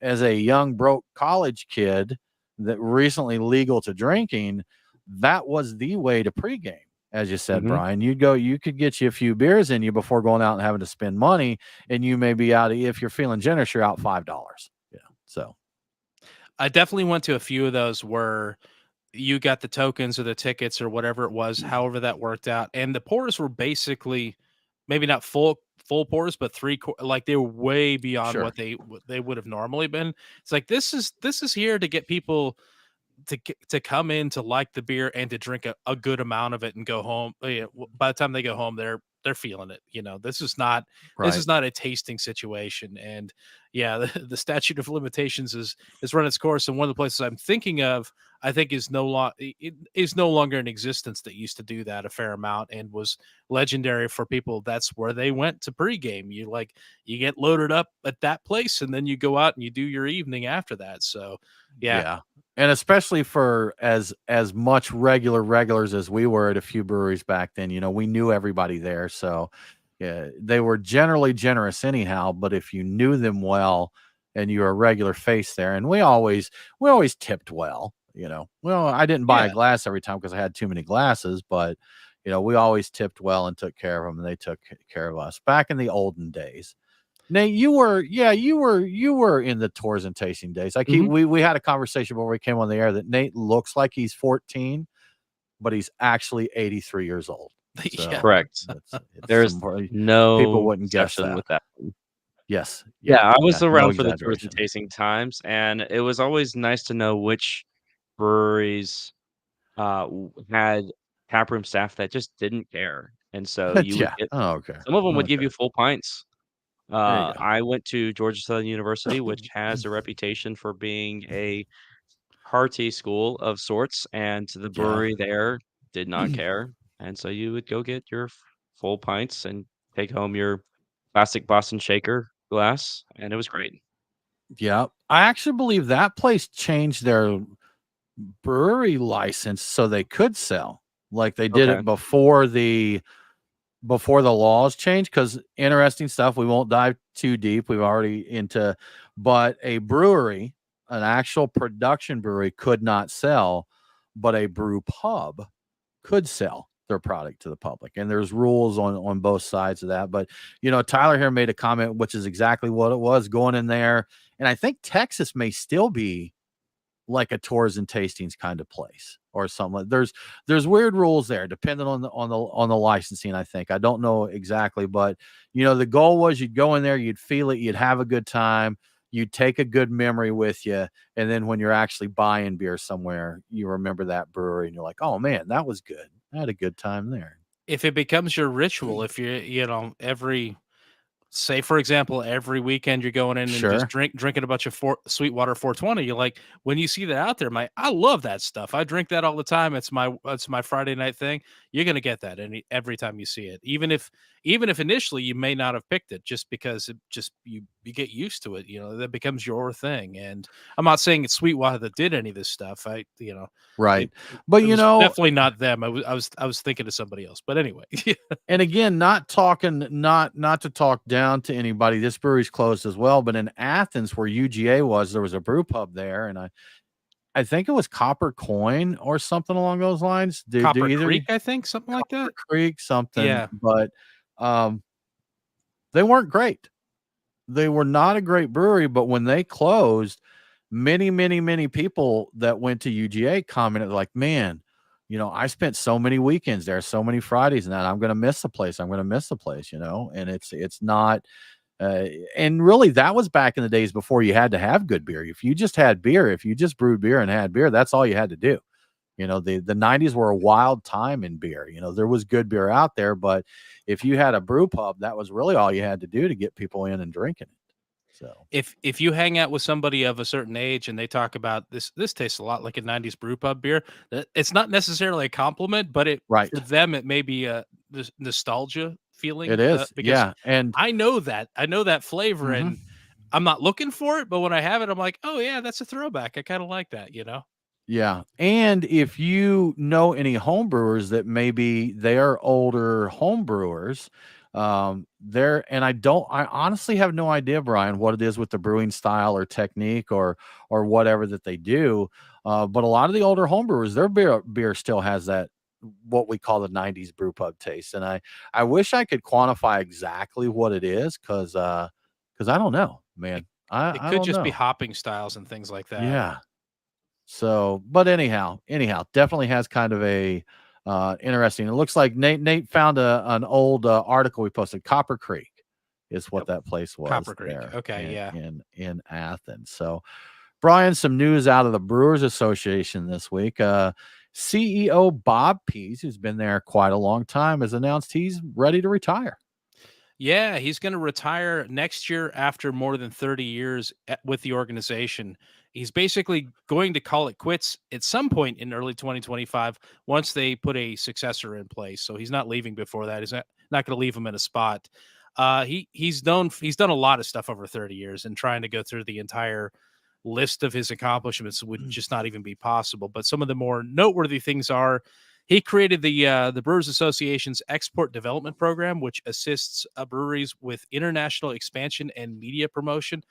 as a young broke college kid that recently legal to drinking, that was the way to pregame. As you said, Mhm. Brian, you could get you a few beers in you before going out and having to spend money, and you may be out. If you're feeling generous, you're out $5. Yeah, so I definitely went to a few of those where you got the tokens or the tickets or whatever it was, however that worked out. And the pours were basically maybe not full pours, but like they were way beyond sure, what they would have normally been. It's like this is here to get people to come in to like the beer and to drink a good amount of it and go home. Yeah, by the time they go home, they're feeling it. This right, is not a tasting situation. And yeah, the statute of limitations is run its course. And one of the places I'm thinking of, I think it is no longer in existence that used to do that a fair amount and was legendary for people. That's where they went to pregame. You get loaded up at that place and then you go out and you do your evening after that. So yeah, yeah, and especially for as much regulars as we were at a few breweries back then. We knew everybody there, so yeah, they were generally generous anyhow. But if you knew them well and you were a regular face there, and we always tipped well. Well, I didn't buy a yeah. glass every time because I had too many glasses, but we always tipped well and took care of them, and they took care of us back in the olden days. Nate, you were in the tours and tasting days. I keep Mhm. we had a conversation before we came on the air that Nate looks like he's 14, but he's actually 83 years old. Yeah. So Correct. it's There's some people no wouldn't guess exception that. with that. Yes. Yeah, Yeah. I Yeah. was No around for the tours and exaggeration. tasting times, and it was always nice to know which breweries, had taproom staff that just didn't care, and so you would Yeah. get Oh, okay. some of them would give Okay. you full pints. There you go. I went to Georgia Southern University, which has a reputation for being a hearty school of sorts, and the Yeah. brewery there did not care, and so you would go get your full pints and take home your classic Boston shaker glass, and it was great. Yeah. I actually believe that place changed their brewery license so they could sell. Like they did Okay. it before the laws change, because interesting stuff, we won't dive too deep, we've already into, but a brewery, an actual production brewery, could not sell, but a brew pub could sell. their product to the public. And there's rules on both sides of that. But Tyler here made a comment, which is exactly what it was going in there. And I think Texas may still be like a tours and tastings kind of place or something. There's weird rules there depending on the licensing. I think, I don't know exactly, but the goal was you'd go in there, you'd feel it, you'd have a good time, you'd take a good memory with you, and then when you're actually buying beer somewhere, you remember that brewery and you're like, oh man, that was good, I had a good time there. If it becomes your ritual, if every, say for example, every weekend you're going in and just Sure. drinking a bunch of Sweetwater 420, you're like, when you see that out there, I love that stuff. I drink that all the time. It's my Friday night thing. You're gonna get that every time you see it, even if initially you may not have picked it, just because you get used to it. That becomes your thing. And I'm not saying it's Sweetwater that did any of this stuff. Right. It, But it was definitely not them. I was thinking of somebody else. But anyway. and again, not to talk down to anybody. This brewery's closed as well. But in Athens, where UGA was, there was a brew pub there, and I think it was Copper Coin or something along those lines. Do Copper either Creek, I think, something like that. Creek something? Yeah. But they weren't great. They were not a great brewery. But when they closed, many, many, many people that went to UGA commented like, man, I spent so many weekends there, so many Fridays, and that I'm going to miss the place. I'm going to miss the place, and it's not. And really, that was back in the days before you had to have good beer. If you just had beer, if you just brewed beer and had beer, that's all you had to do. The 90s were a wild time in beer. There was good beer out there, but if you had a brew pub, that was really all you had to do to get people in and drinking it. So if you hang out with somebody of a certain age and they talk about this tastes a lot like a 90s brew pub beer, it's not necessarily a compliment, but right, for them it may be a nostalgia feeling. it is, Because yeah, and I know that flavor, mhm. and I'm not looking for it, but when I have it, I'm like, oh yeah, that's a throwback. I kind of like that. Yeah, and if you know any home brewers that maybe they're older home brewers, they're and I honestly have no idea, Brian, what it is with the brewing style or technique or whatever that they do. But a lot of the older home brewers, their beer still has that what we call the 90s brew pub taste. And I wish I could quantify exactly what it is because I don't know, man. It I could don't just be know. hopping styles and things like that. Yeah. So, but anyhow, definitely has kind of a interesting. It looks like Nate found an old article we posted. Copper Creek is what Yep. that place was Copper Creek. there Okay, yeah. in Athens. So, Brian, some news out of the Brewers Association this week. CEO Bob Pease, who's been there quite a long time, has announced he's ready to retire. Yeah, he's going to retire next year after more than 30 years with the organization. He's basically going to call it quits at some point in early 2025 once they put a successor in place. So he's not leaving before that. He's not going to leave him in a spot. He's done a lot of stuff over 30 years, and trying to go through the entire list of his accomplishments would just not even be possible. But some of the more noteworthy things are he created the Brewers Association's Export Development Program, which assists breweries with international expansion and media promotion.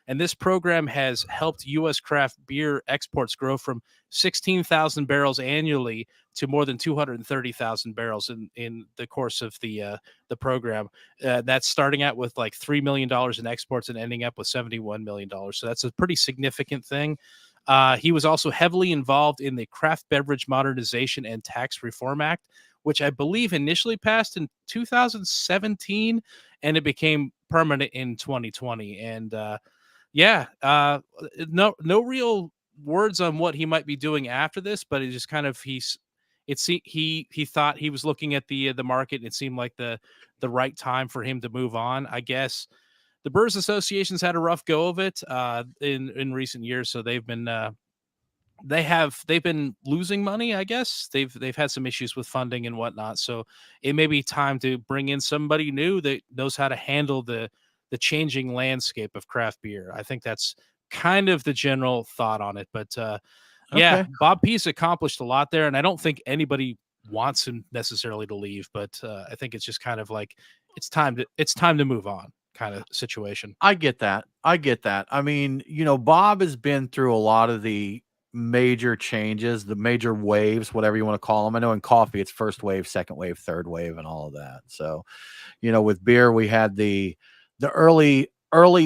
And this program has helped U.S. craft beer exports grow from 16,000 barrels annually to more than 230,000 barrels in the course of the program. That's starting out with like $3 million in exports and ending up with $71 million. So that's a pretty significant thing. He was also heavily involved in the Craft Beverage Modernization and Tax Reform Act, which I believe initially passed in 2017, and it became permanent in 2020. And no real words on what he might be doing after this, but it just kind of he thought he was looking at the market, and it seemed like the right time for him to move on. I guess the Brewers Association's had a rough go of it in recent years, so they've been losing money. I guess they've had some issues with funding and whatnot. So it may be time to bring in somebody new that knows how to handle the changing landscape of craft beer. I think that's kind of the general thought on it. But yeah, Okay. Bob Pease accomplished a lot there, and I don't think anybody wants him necessarily to leave. But I think it's just kind of like it's time to move on kind of situation. I get that. I mean, Bob has been through a lot of the major changes, the major waves, whatever you want to call them. I know in coffee it's first wave, second wave, third wave, and all of that. So, with beer we had the early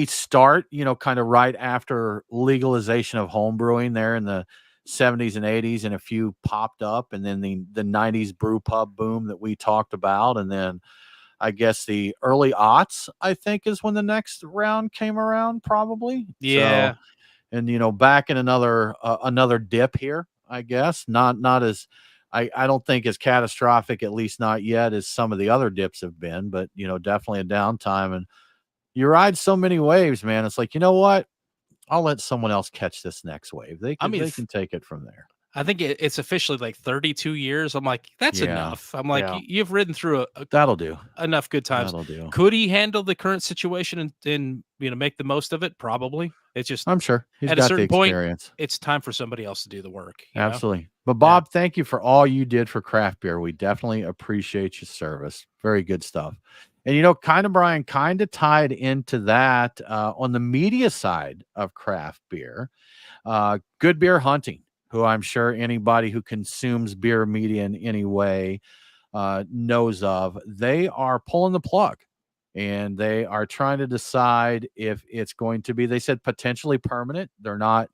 start, kind of right after legalization of home brewing there in the 70s and 80s, and a few popped up, and then the 90s brew pub boom that we talked about, and then I guess the early aughts, I think, is when the next round came around, probably. Yeah. So, and back in another dip here, I guess. Not as I don't think as catastrophic, at least not yet, as some of the other dips have been, but definitely a downtime. And you ride so many waves, man. It's like, you know what? I'll let someone else catch this next wave. They I can mean, they can take it from there. I think it's officially like 32 years. I'm like, that's Yeah. enough. I'm like, Yeah. You've ridden through That'll do. enough good times. That'll do. Could he handle the current situation and make the most of it? Probably. It's just I'm sure he's at a got the certain point, experience. it's time for somebody else to do the work. Absolutely. But Yeah. Bob, thank you for all you did for craft beer. We definitely appreciate your service. Very good stuff. And Brian, kind of tied into that on the media side of craft beer, Good Beer Hunting, who I'm sure anybody who consumes beer media in any way knows of. They are pulling the plug, and they are trying to decide if it's going to be, they said, potentially permanent. They're not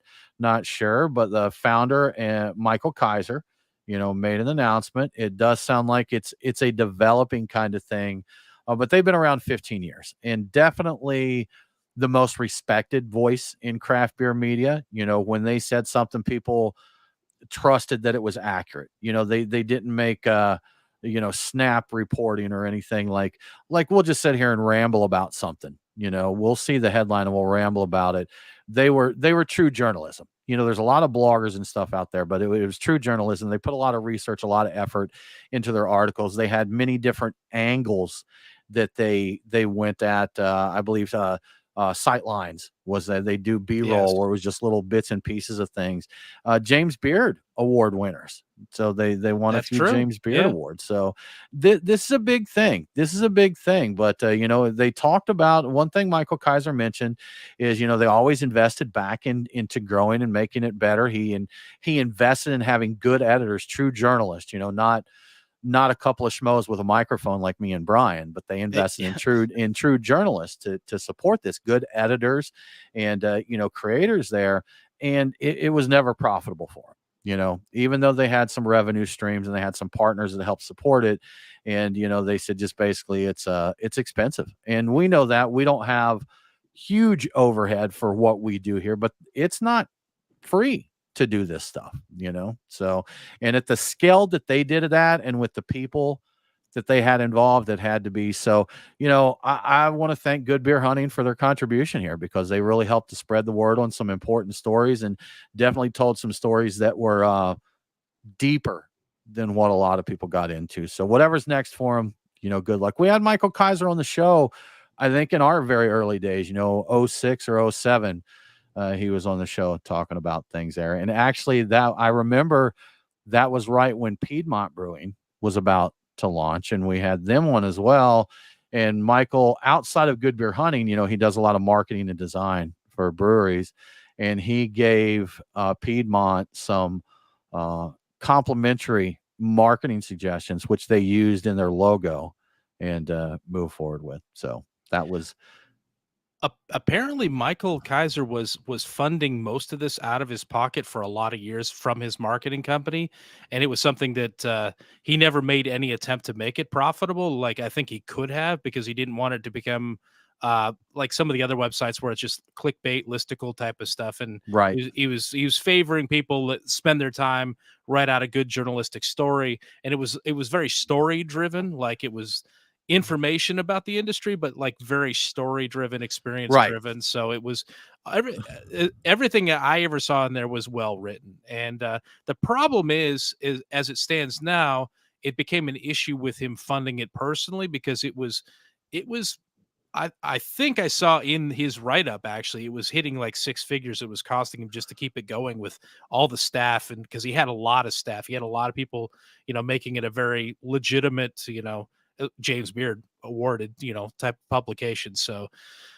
sure, but the founder, Michael Kaiser, made an announcement. It does sound like it's a developing kind of thing, but they've been around 15 years and definitely the most respected voice in craft beer media. When they said something, people trusted that it was accurate. They didn't make snap reporting or anything like we'll just sit here and ramble about something. We'll see the headline and we'll ramble about it. They were true journalism. There's a lot of bloggers and stuff out there, but it was true journalism. They put a lot of research, a lot of effort into their articles. They had many different angles that they went at. I believe Sightlines was that they do B-roll Yes. where it was just little bits and pieces of things. James Beard award winners. So they won That's a few true. James Beard Yeah. awards. So this is a big thing. This is a big thing. But they talked about one thing Michael Kaiser mentioned is they always invested back into growing and making it better. He invested in having good editors, true journalists. Not a couple of schmoes with a microphone like me and Brian, but they invested in true journalists to support this, good editors and creators there. And it was never profitable for them. Even though they had some revenue streams and they had some partners that helped support it. And, they said just basically it's expensive. And we know that we don't have huge overhead for what we do here, but it's not free to do this stuff. So, and at the scale that they did it at and with the people that they had involved, it had to be. So, I want to thank Good Beer Hunting for their contribution here, because they really helped to spread the word on some important stories and definitely told some stories that were deeper than what a lot of people got into. So whatever's next for them, good luck. We had Michael Kaiser on the show, I think in our very early days, 06 or 07. He was on the show talking about things there. And actually that I remember that was right when Piedmont Brewing was about to launch, and we had them on as well. And Michael, outside of Good Beer Hunting, he does a lot of marketing and design for breweries. And he gave Piedmont some complimentary marketing suggestions, which they used in their logo and move forward with. So that was Apparently Michael Kaiser was funding most of this out of his pocket for a lot of years from his marketing company, and it was something that he never made any attempt to make it profitable. Like I think he could have, because he didn't want it to become like some of the other websites where it's just clickbait listicle type of stuff. And right. he was favoring people that spend their time write out a good journalistic story, and it was very story driven. Like it was information about the industry, but like very story driven, experience driven. So it was everything that I ever saw in there was well written. And the problem is as it stands now, it became an issue with him funding it personally, because it was I think I saw in his write up, actually, it was hitting like six figures. It was costing him just to keep it going with all the staff. And because he had a lot of staff, he had a lot of people, making it a very legitimate, James Beard awarded, type of publication. So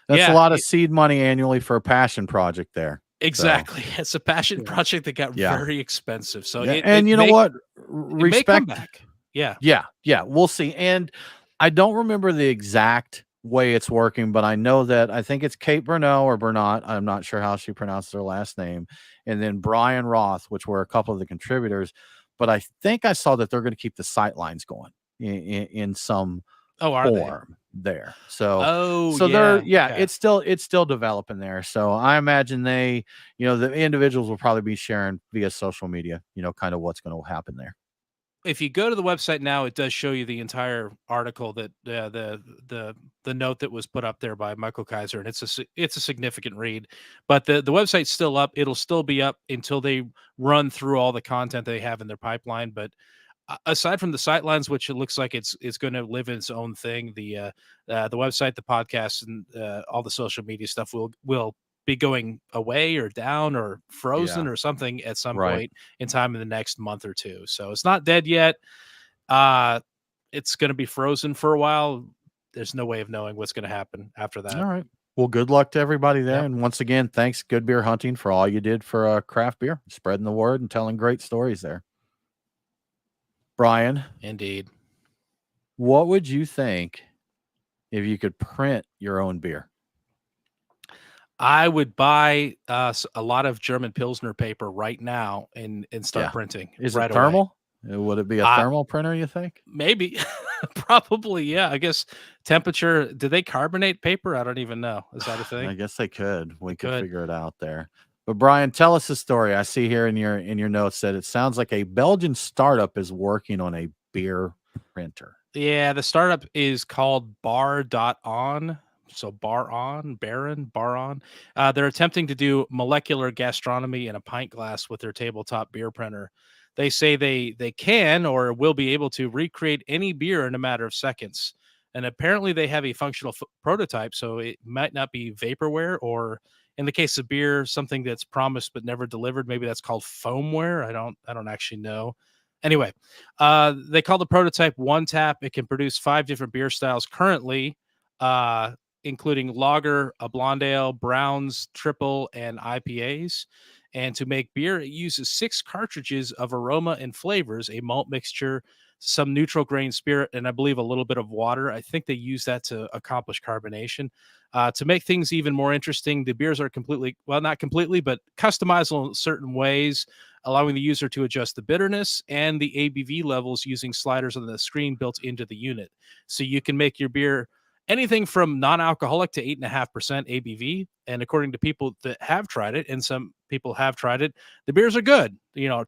that's yeah, a lot of seed money annually for a passion project there. Exactly. It's a passion Yeah. project that got Yeah. very expensive. So Yeah, it and it you know may what? it may come Respect. back. Yeah. Yeah, we'll see. And I don't remember the exact way it's working, but I know that I think it's Kate Burnell or Bernat. I'm not sure how she pronounces her last name. And then Brian Roth, which were a couple of the contributors. But I think I saw that they're going to keep the sight lines going in some Oh, are they? form there. So Oh, they're, yeah. yeah, Okay. it's still developing there. So I imagine they, the individuals will probably be sharing via social media, kind of what's going to happen there. If you go to the website now, it does show you the entire article that the note that was put up there by Michael Kaiser, and it's a significant read. But the website's still up. It'll still be up until they run through all the content they have in their pipeline. But aside from the sightlines, which it looks like it's going to live in its own thing, the website, the podcast, and all the social media stuff will be going away or down or frozen Yeah. or something at some Right. point in time in the next month or two. So it's not dead yet. Uh, it's going to be frozen for a while. There's no way of knowing what's going to happen after that. All right. Well, good luck to everybody there. Yep. And once again, thanks, Good Beer Hunting, for all you did for craft beer, spreading the word and telling great stories there. Brian, Indeed. what would you think if you could print your own beer? I would buy a lot of German Pilsner paper right now and start Yeah. printing Is right it away. thermal? Would it be a thermal printer, you think? Maybe. Probably, yeah. I guess temperature. Do they carbonate paper? I don't even know. Is that a I thing? guess they could. We They could could. figure it out there. But Brian, tell us the story. I see here in your notes that it sounds like a Belgian startup is working on a beer printer. Yeah, the startup is called Bar.on. So Baron. They're attempting to do molecular gastronomy in a pint glass with their tabletop beer printer. They say they can or will be able to recreate any beer in a matter of seconds. And apparently they have a functional prototype, so it might not be vaporware, or in the case of beer, something that's promised but never delivered. Maybe that's called foamware. I don't actually know. Anyway, they call the prototype One Tap. It can produce 5 different beer styles currently, uh, including lager, a blonde ale, browns, triple, and IPAs. And to make beer, it uses 6 cartridges of aroma and flavors, a malt mixture, some neutral grain spirit, and I believe a little bit of water. I think they use that to accomplish carbonation. To make things even more interesting, the beers are completely, well, not completely, but customizable in certain ways, allowing the user to adjust the bitterness and the ABV levels using sliders on the screen built into the unit. So you can make your beer anything from non-alcoholic to 8.5% ABV. And according to people that have tried it, and some people have tried it, the beers are good.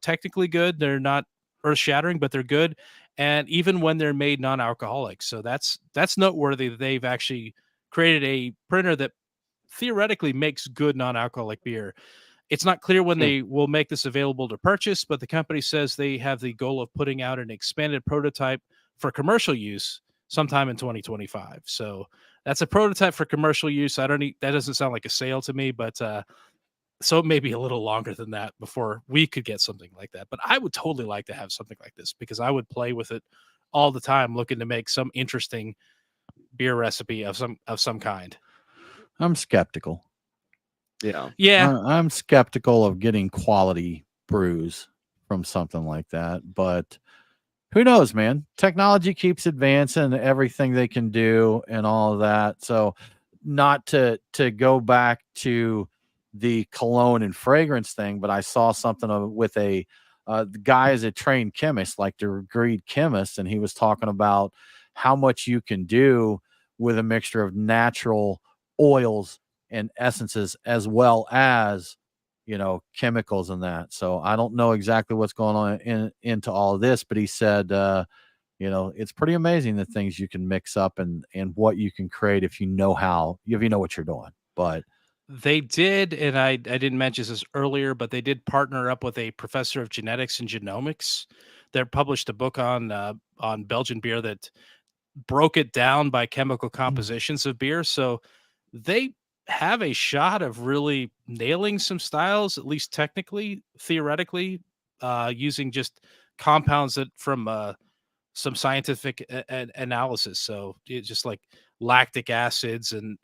Technically good. They're not earth-shattering, but they're good. And even when they're made non-alcoholic, so that's noteworthy that they've actually created a printer that theoretically makes good non-alcoholic beer. It's not clear when Hmm. they will make this available to purchase, but the company says they have the goal of putting out an expanded prototype for commercial use sometime in 2025. So that's a prototype for commercial use. That doesn't sound like a sale to me, but so it may be a little longer than that before we could get something like that. But I would totally like to have something like this because I would play with it all the time, looking to make some interesting beer recipe of some kind. I'm skeptical. Yeah. Yeah, I'm skeptical of getting quality brews from something like that, but who knows, man? Technology keeps advancing, everything they can do and all of that. So not to go back to the cologne and fragrance thing, but I saw something with the guy is a trained chemist, like the degreed chemist, and he was talking about how much you can do with a mixture of natural oils and essences as well as chemicals and that. So I don't know exactly what's going on into all of this, but he said it's pretty amazing the things you can mix up and what you can create if you know what you're doing. But they did, and I didn't mention this earlier, but they did partner up with a professor of genetics and genomics that published a book on Belgian beer that broke it down by chemical compositions of beer. So they have a shot of really nailing some styles, at least technically, theoretically, using just compounds that from some scientific analysis. So it's just like lactic acids and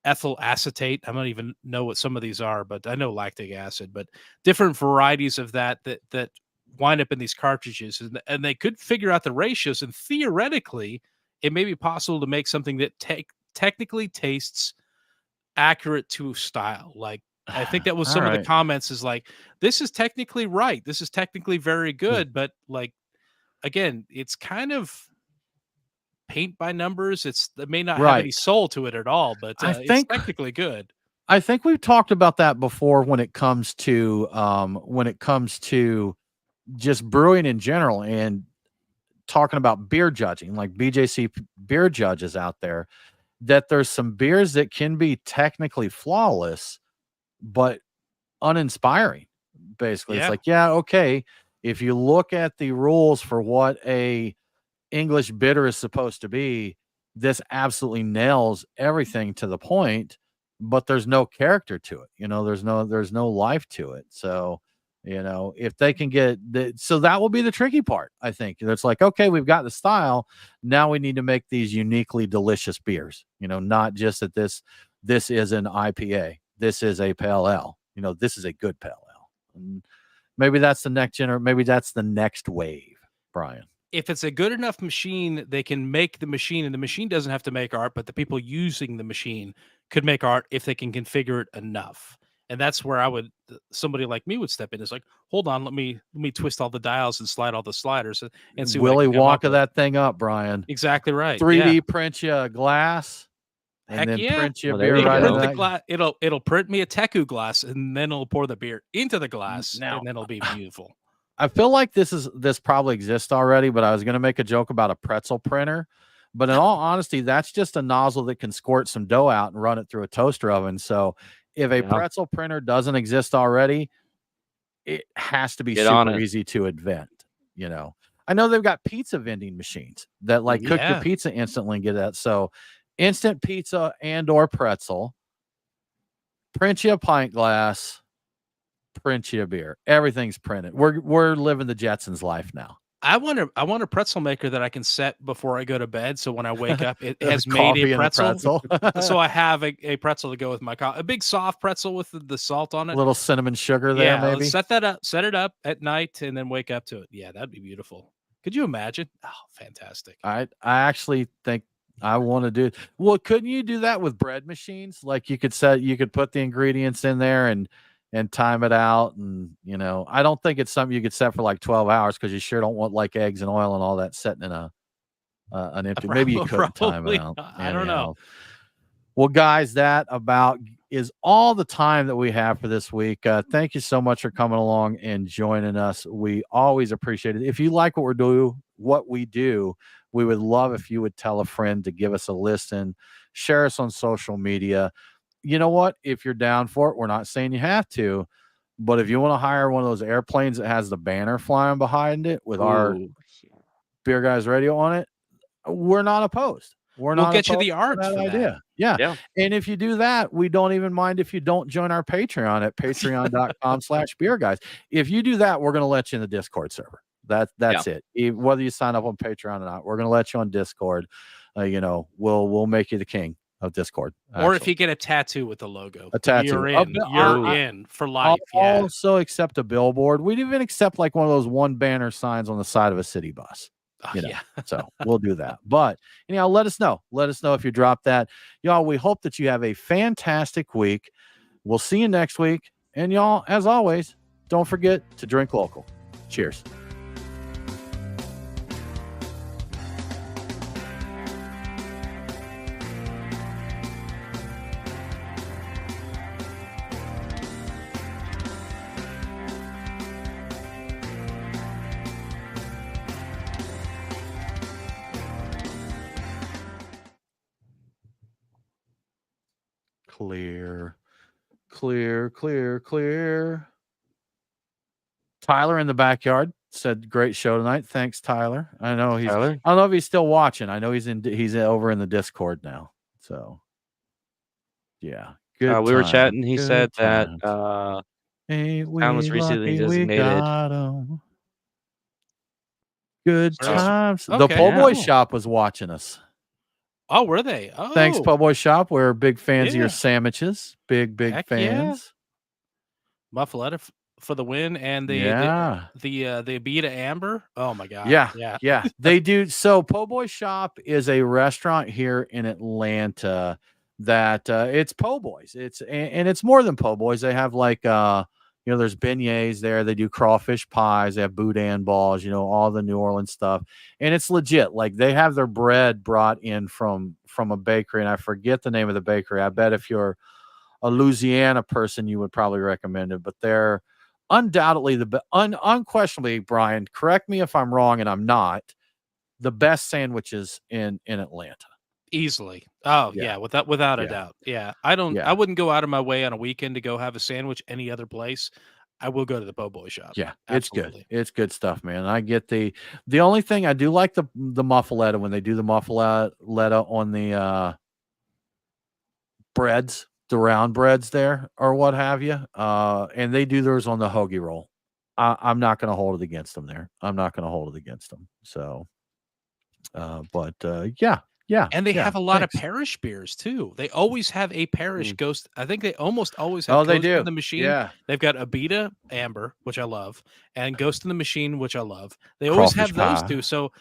ethyl acetate. I don't even know what some of these are, but I know lactic acid, but different varieties of that wind up in these cartridges, and they could figure out the ratios, and theoretically it may be possible to make something that technically tastes accurate to style. Like, I think that was All some of the right. comments is like, this is technically right. This is technically very good, but like, again, it's kind of paint by numbers. It may not have any Right. soul to it at all, but I it's think technically good. I think we've talked about that before when it comes to just brewing in general and talking about beer judging, like BJC beer judges out there, that there's some beers that can be technically flawless, but uninspiring. Basically, it's Yeah. like, yeah, okay, if you look at the rules for what a English bitter is supposed to be, this absolutely nails everything to the point, but there's no character to it. There's no life to it. So, if they can so that will be the tricky part, I think. It's like, okay, we've got the style. Now we need to make these uniquely delicious beers, not just that this is an IPA. This is a pale ale. This is a good pale ale. And maybe that's the maybe that's the next wave, Brian. If it's a good enough machine, they can make the machine, and the machine doesn't have to make art, but the people using the machine could make art if they can configure it enough. And that's where somebody like me would step in. It's like, hold on, let me twist all the dials and slide all the sliders and see what I Willy can come up Wonka with. that thing up, Brian. Exactly right. 3D Yeah. print you a glass, and Heck then yeah. print you a Well, there beer you It'll right go. in print the that. glass. It'll print me a Teku glass, and then it'll pour the beer into the glass, Now, and then it'll be beautiful. I feel like this probably exists already, but I was going to make a joke about a pretzel printer. But in all honesty, that's just a nozzle that can squirt some dough out and run it through a toaster oven. So if a Yeah. pretzel printer doesn't exist already, it has to be Get on super it. easy to invent. I know they've got pizza vending machines that like cook your Yeah. pizza instantly and get that. So instant pizza and or pretzel, print you a pint glass, print you a beer. Everything's printed. We're living the Jetsons life now. I want a pretzel maker that I can set before I go to bed, so when I wake up, it has made Coffee a and pretzel. pretzel. So I have a pretzel to go with my coffee. A big soft pretzel with the salt on A it. little cinnamon sugar there, Yeah, maybe. let's set that up. Set it up at night, and then wake up to it. Yeah, that'd be beautiful. Could you imagine? Oh, fantastic! I actually think I want to do. Well, couldn't you do that with bread machines? Like you could put the ingredients in there and time it out, and I don't think it's something you could set for like 12 hours because you sure don't want like eggs and oil and all that sitting in an empty. Maybe you couldn't time it Probably out. not. I don't know. Well, guys, that about is all the time that we have for this week. Thank you so much for coming along and joining us. We always appreciate it. If you like what we do, we would love if you would tell a friend to give us a listen, share us on social media. You know what? If you're down for it, we're not saying you have to, but if you want to hire one of those airplanes that has the banner flying behind it with our Ooh, Beer Guys Radio on it, we're not opposed. We'll get you the art for that. idea. Yeah. Yeah. And if you do that, we don't even mind if you don't join our Patreon at patreon.com/beer guys. If you do that, we're going to let you in the Discord server. That's it. Whether you sign up on Patreon or not, we're going to let you on Discord. We'll make you the king of Discord. Or if you get a tattoo with the logo, a tattoo, you're in. You're in for life. I'll Yeah. also accept a billboard. We'd even accept like one of those one banner signs on the side of a city bus. Oh, Yeah. So we'll do that. But anyhow, let us know. Let us know if you drop that. Y'all, we hope that you have a fantastic week. We'll see you next week. And y'all, as always, don't forget to drink local. Cheers. Clear, clear, clear, clear. Tyler in the backyard said, "Great show tonight." Thanks, Tyler. I know Tyler? I don't know if he's still watching. I know he's over in the Discord now. So, yeah, good. We were chatting. He Good said that times. Ain't we Town was recently lucky we designated. got 'em. Good Where else? times. The Okay. po' boy Yeah. shop was watching us. Oh, were they? Thanks, Oh, Po' Boy Shop. We're big fans of your yeah. sandwiches. Big Heck yeah. fans. Muffaletta for the win, and Yeah. the Abita Amber. Oh my god. Yeah. Yeah. Yeah. They do. So Po' Boy Shop is a restaurant here in Atlanta that it's Po' Boys. And it's more than Po' Boys. They have like there's beignets there. They do crawfish pies. They have boudin balls, all the New Orleans stuff. And it's legit. Like they have their bread brought in from a bakery, and I forget the name of the bakery. I bet if you're a Louisiana person, you would probably recommend it, but they're undoubtedly unquestionably, Brian, correct me if I'm wrong, and I'm not, the best sandwiches in Atlanta. Easily. Oh Yeah. yeah, without a Yeah. doubt. Yeah. I Yeah. wouldn't go out of my way on a weekend to go have a sandwich any other place. I will go to the Po' Boy Shop. Yeah, it's good. Absolutely. It's good stuff, man. I get the only thing I do like the muffaletta when they do the muffaletta on the breads, the round breads there or what have you. And they do theirs on the hoagie roll. I'm not going to hold it against them there. I'm not going to hold it against them. So, but yeah, And they have a lot of thanks. parish beers too. They always have a parish Mm. ghost. I think they almost always have Oh, they Ghost in do. the Machine. Yeah, They've got Abita Amber, which I love, and Ghost in the Machine, which I love. They always crawfish have those pie, two. So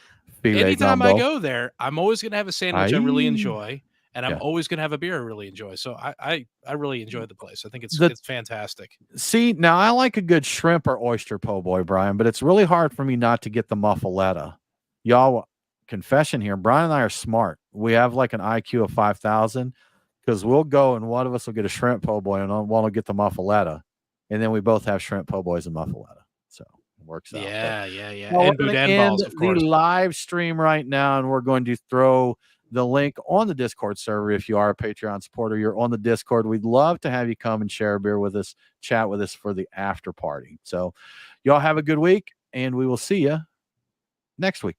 filet anytime I gumbo. go there, I'm always gonna have a sandwich I really Aye. enjoy, and I'm Yeah. always gonna have a beer I really enjoy. So I really enjoy the place. I think it's The fantastic. See, now I like a good shrimp or oyster po' boy, Brian, but it's really hard for me not to get the muffaletta. Y'all, confession here, Brian and I are smart. We have like an IQ of 5,000 because we'll go and one of us will get a shrimp po' boy and one will get the muffaletta. And then we both have shrimp po' boys and muffaletta. So it works out. But Yeah. well, And we're going to boudin end balls, of the course. live stream right now, and we're going to throw the link on the Discord server. If you are a Patreon supporter, you're on the Discord. We'd love to have you come and share a beer with us, chat with us for the after party. So, y'all have a good week, and we will see you next week.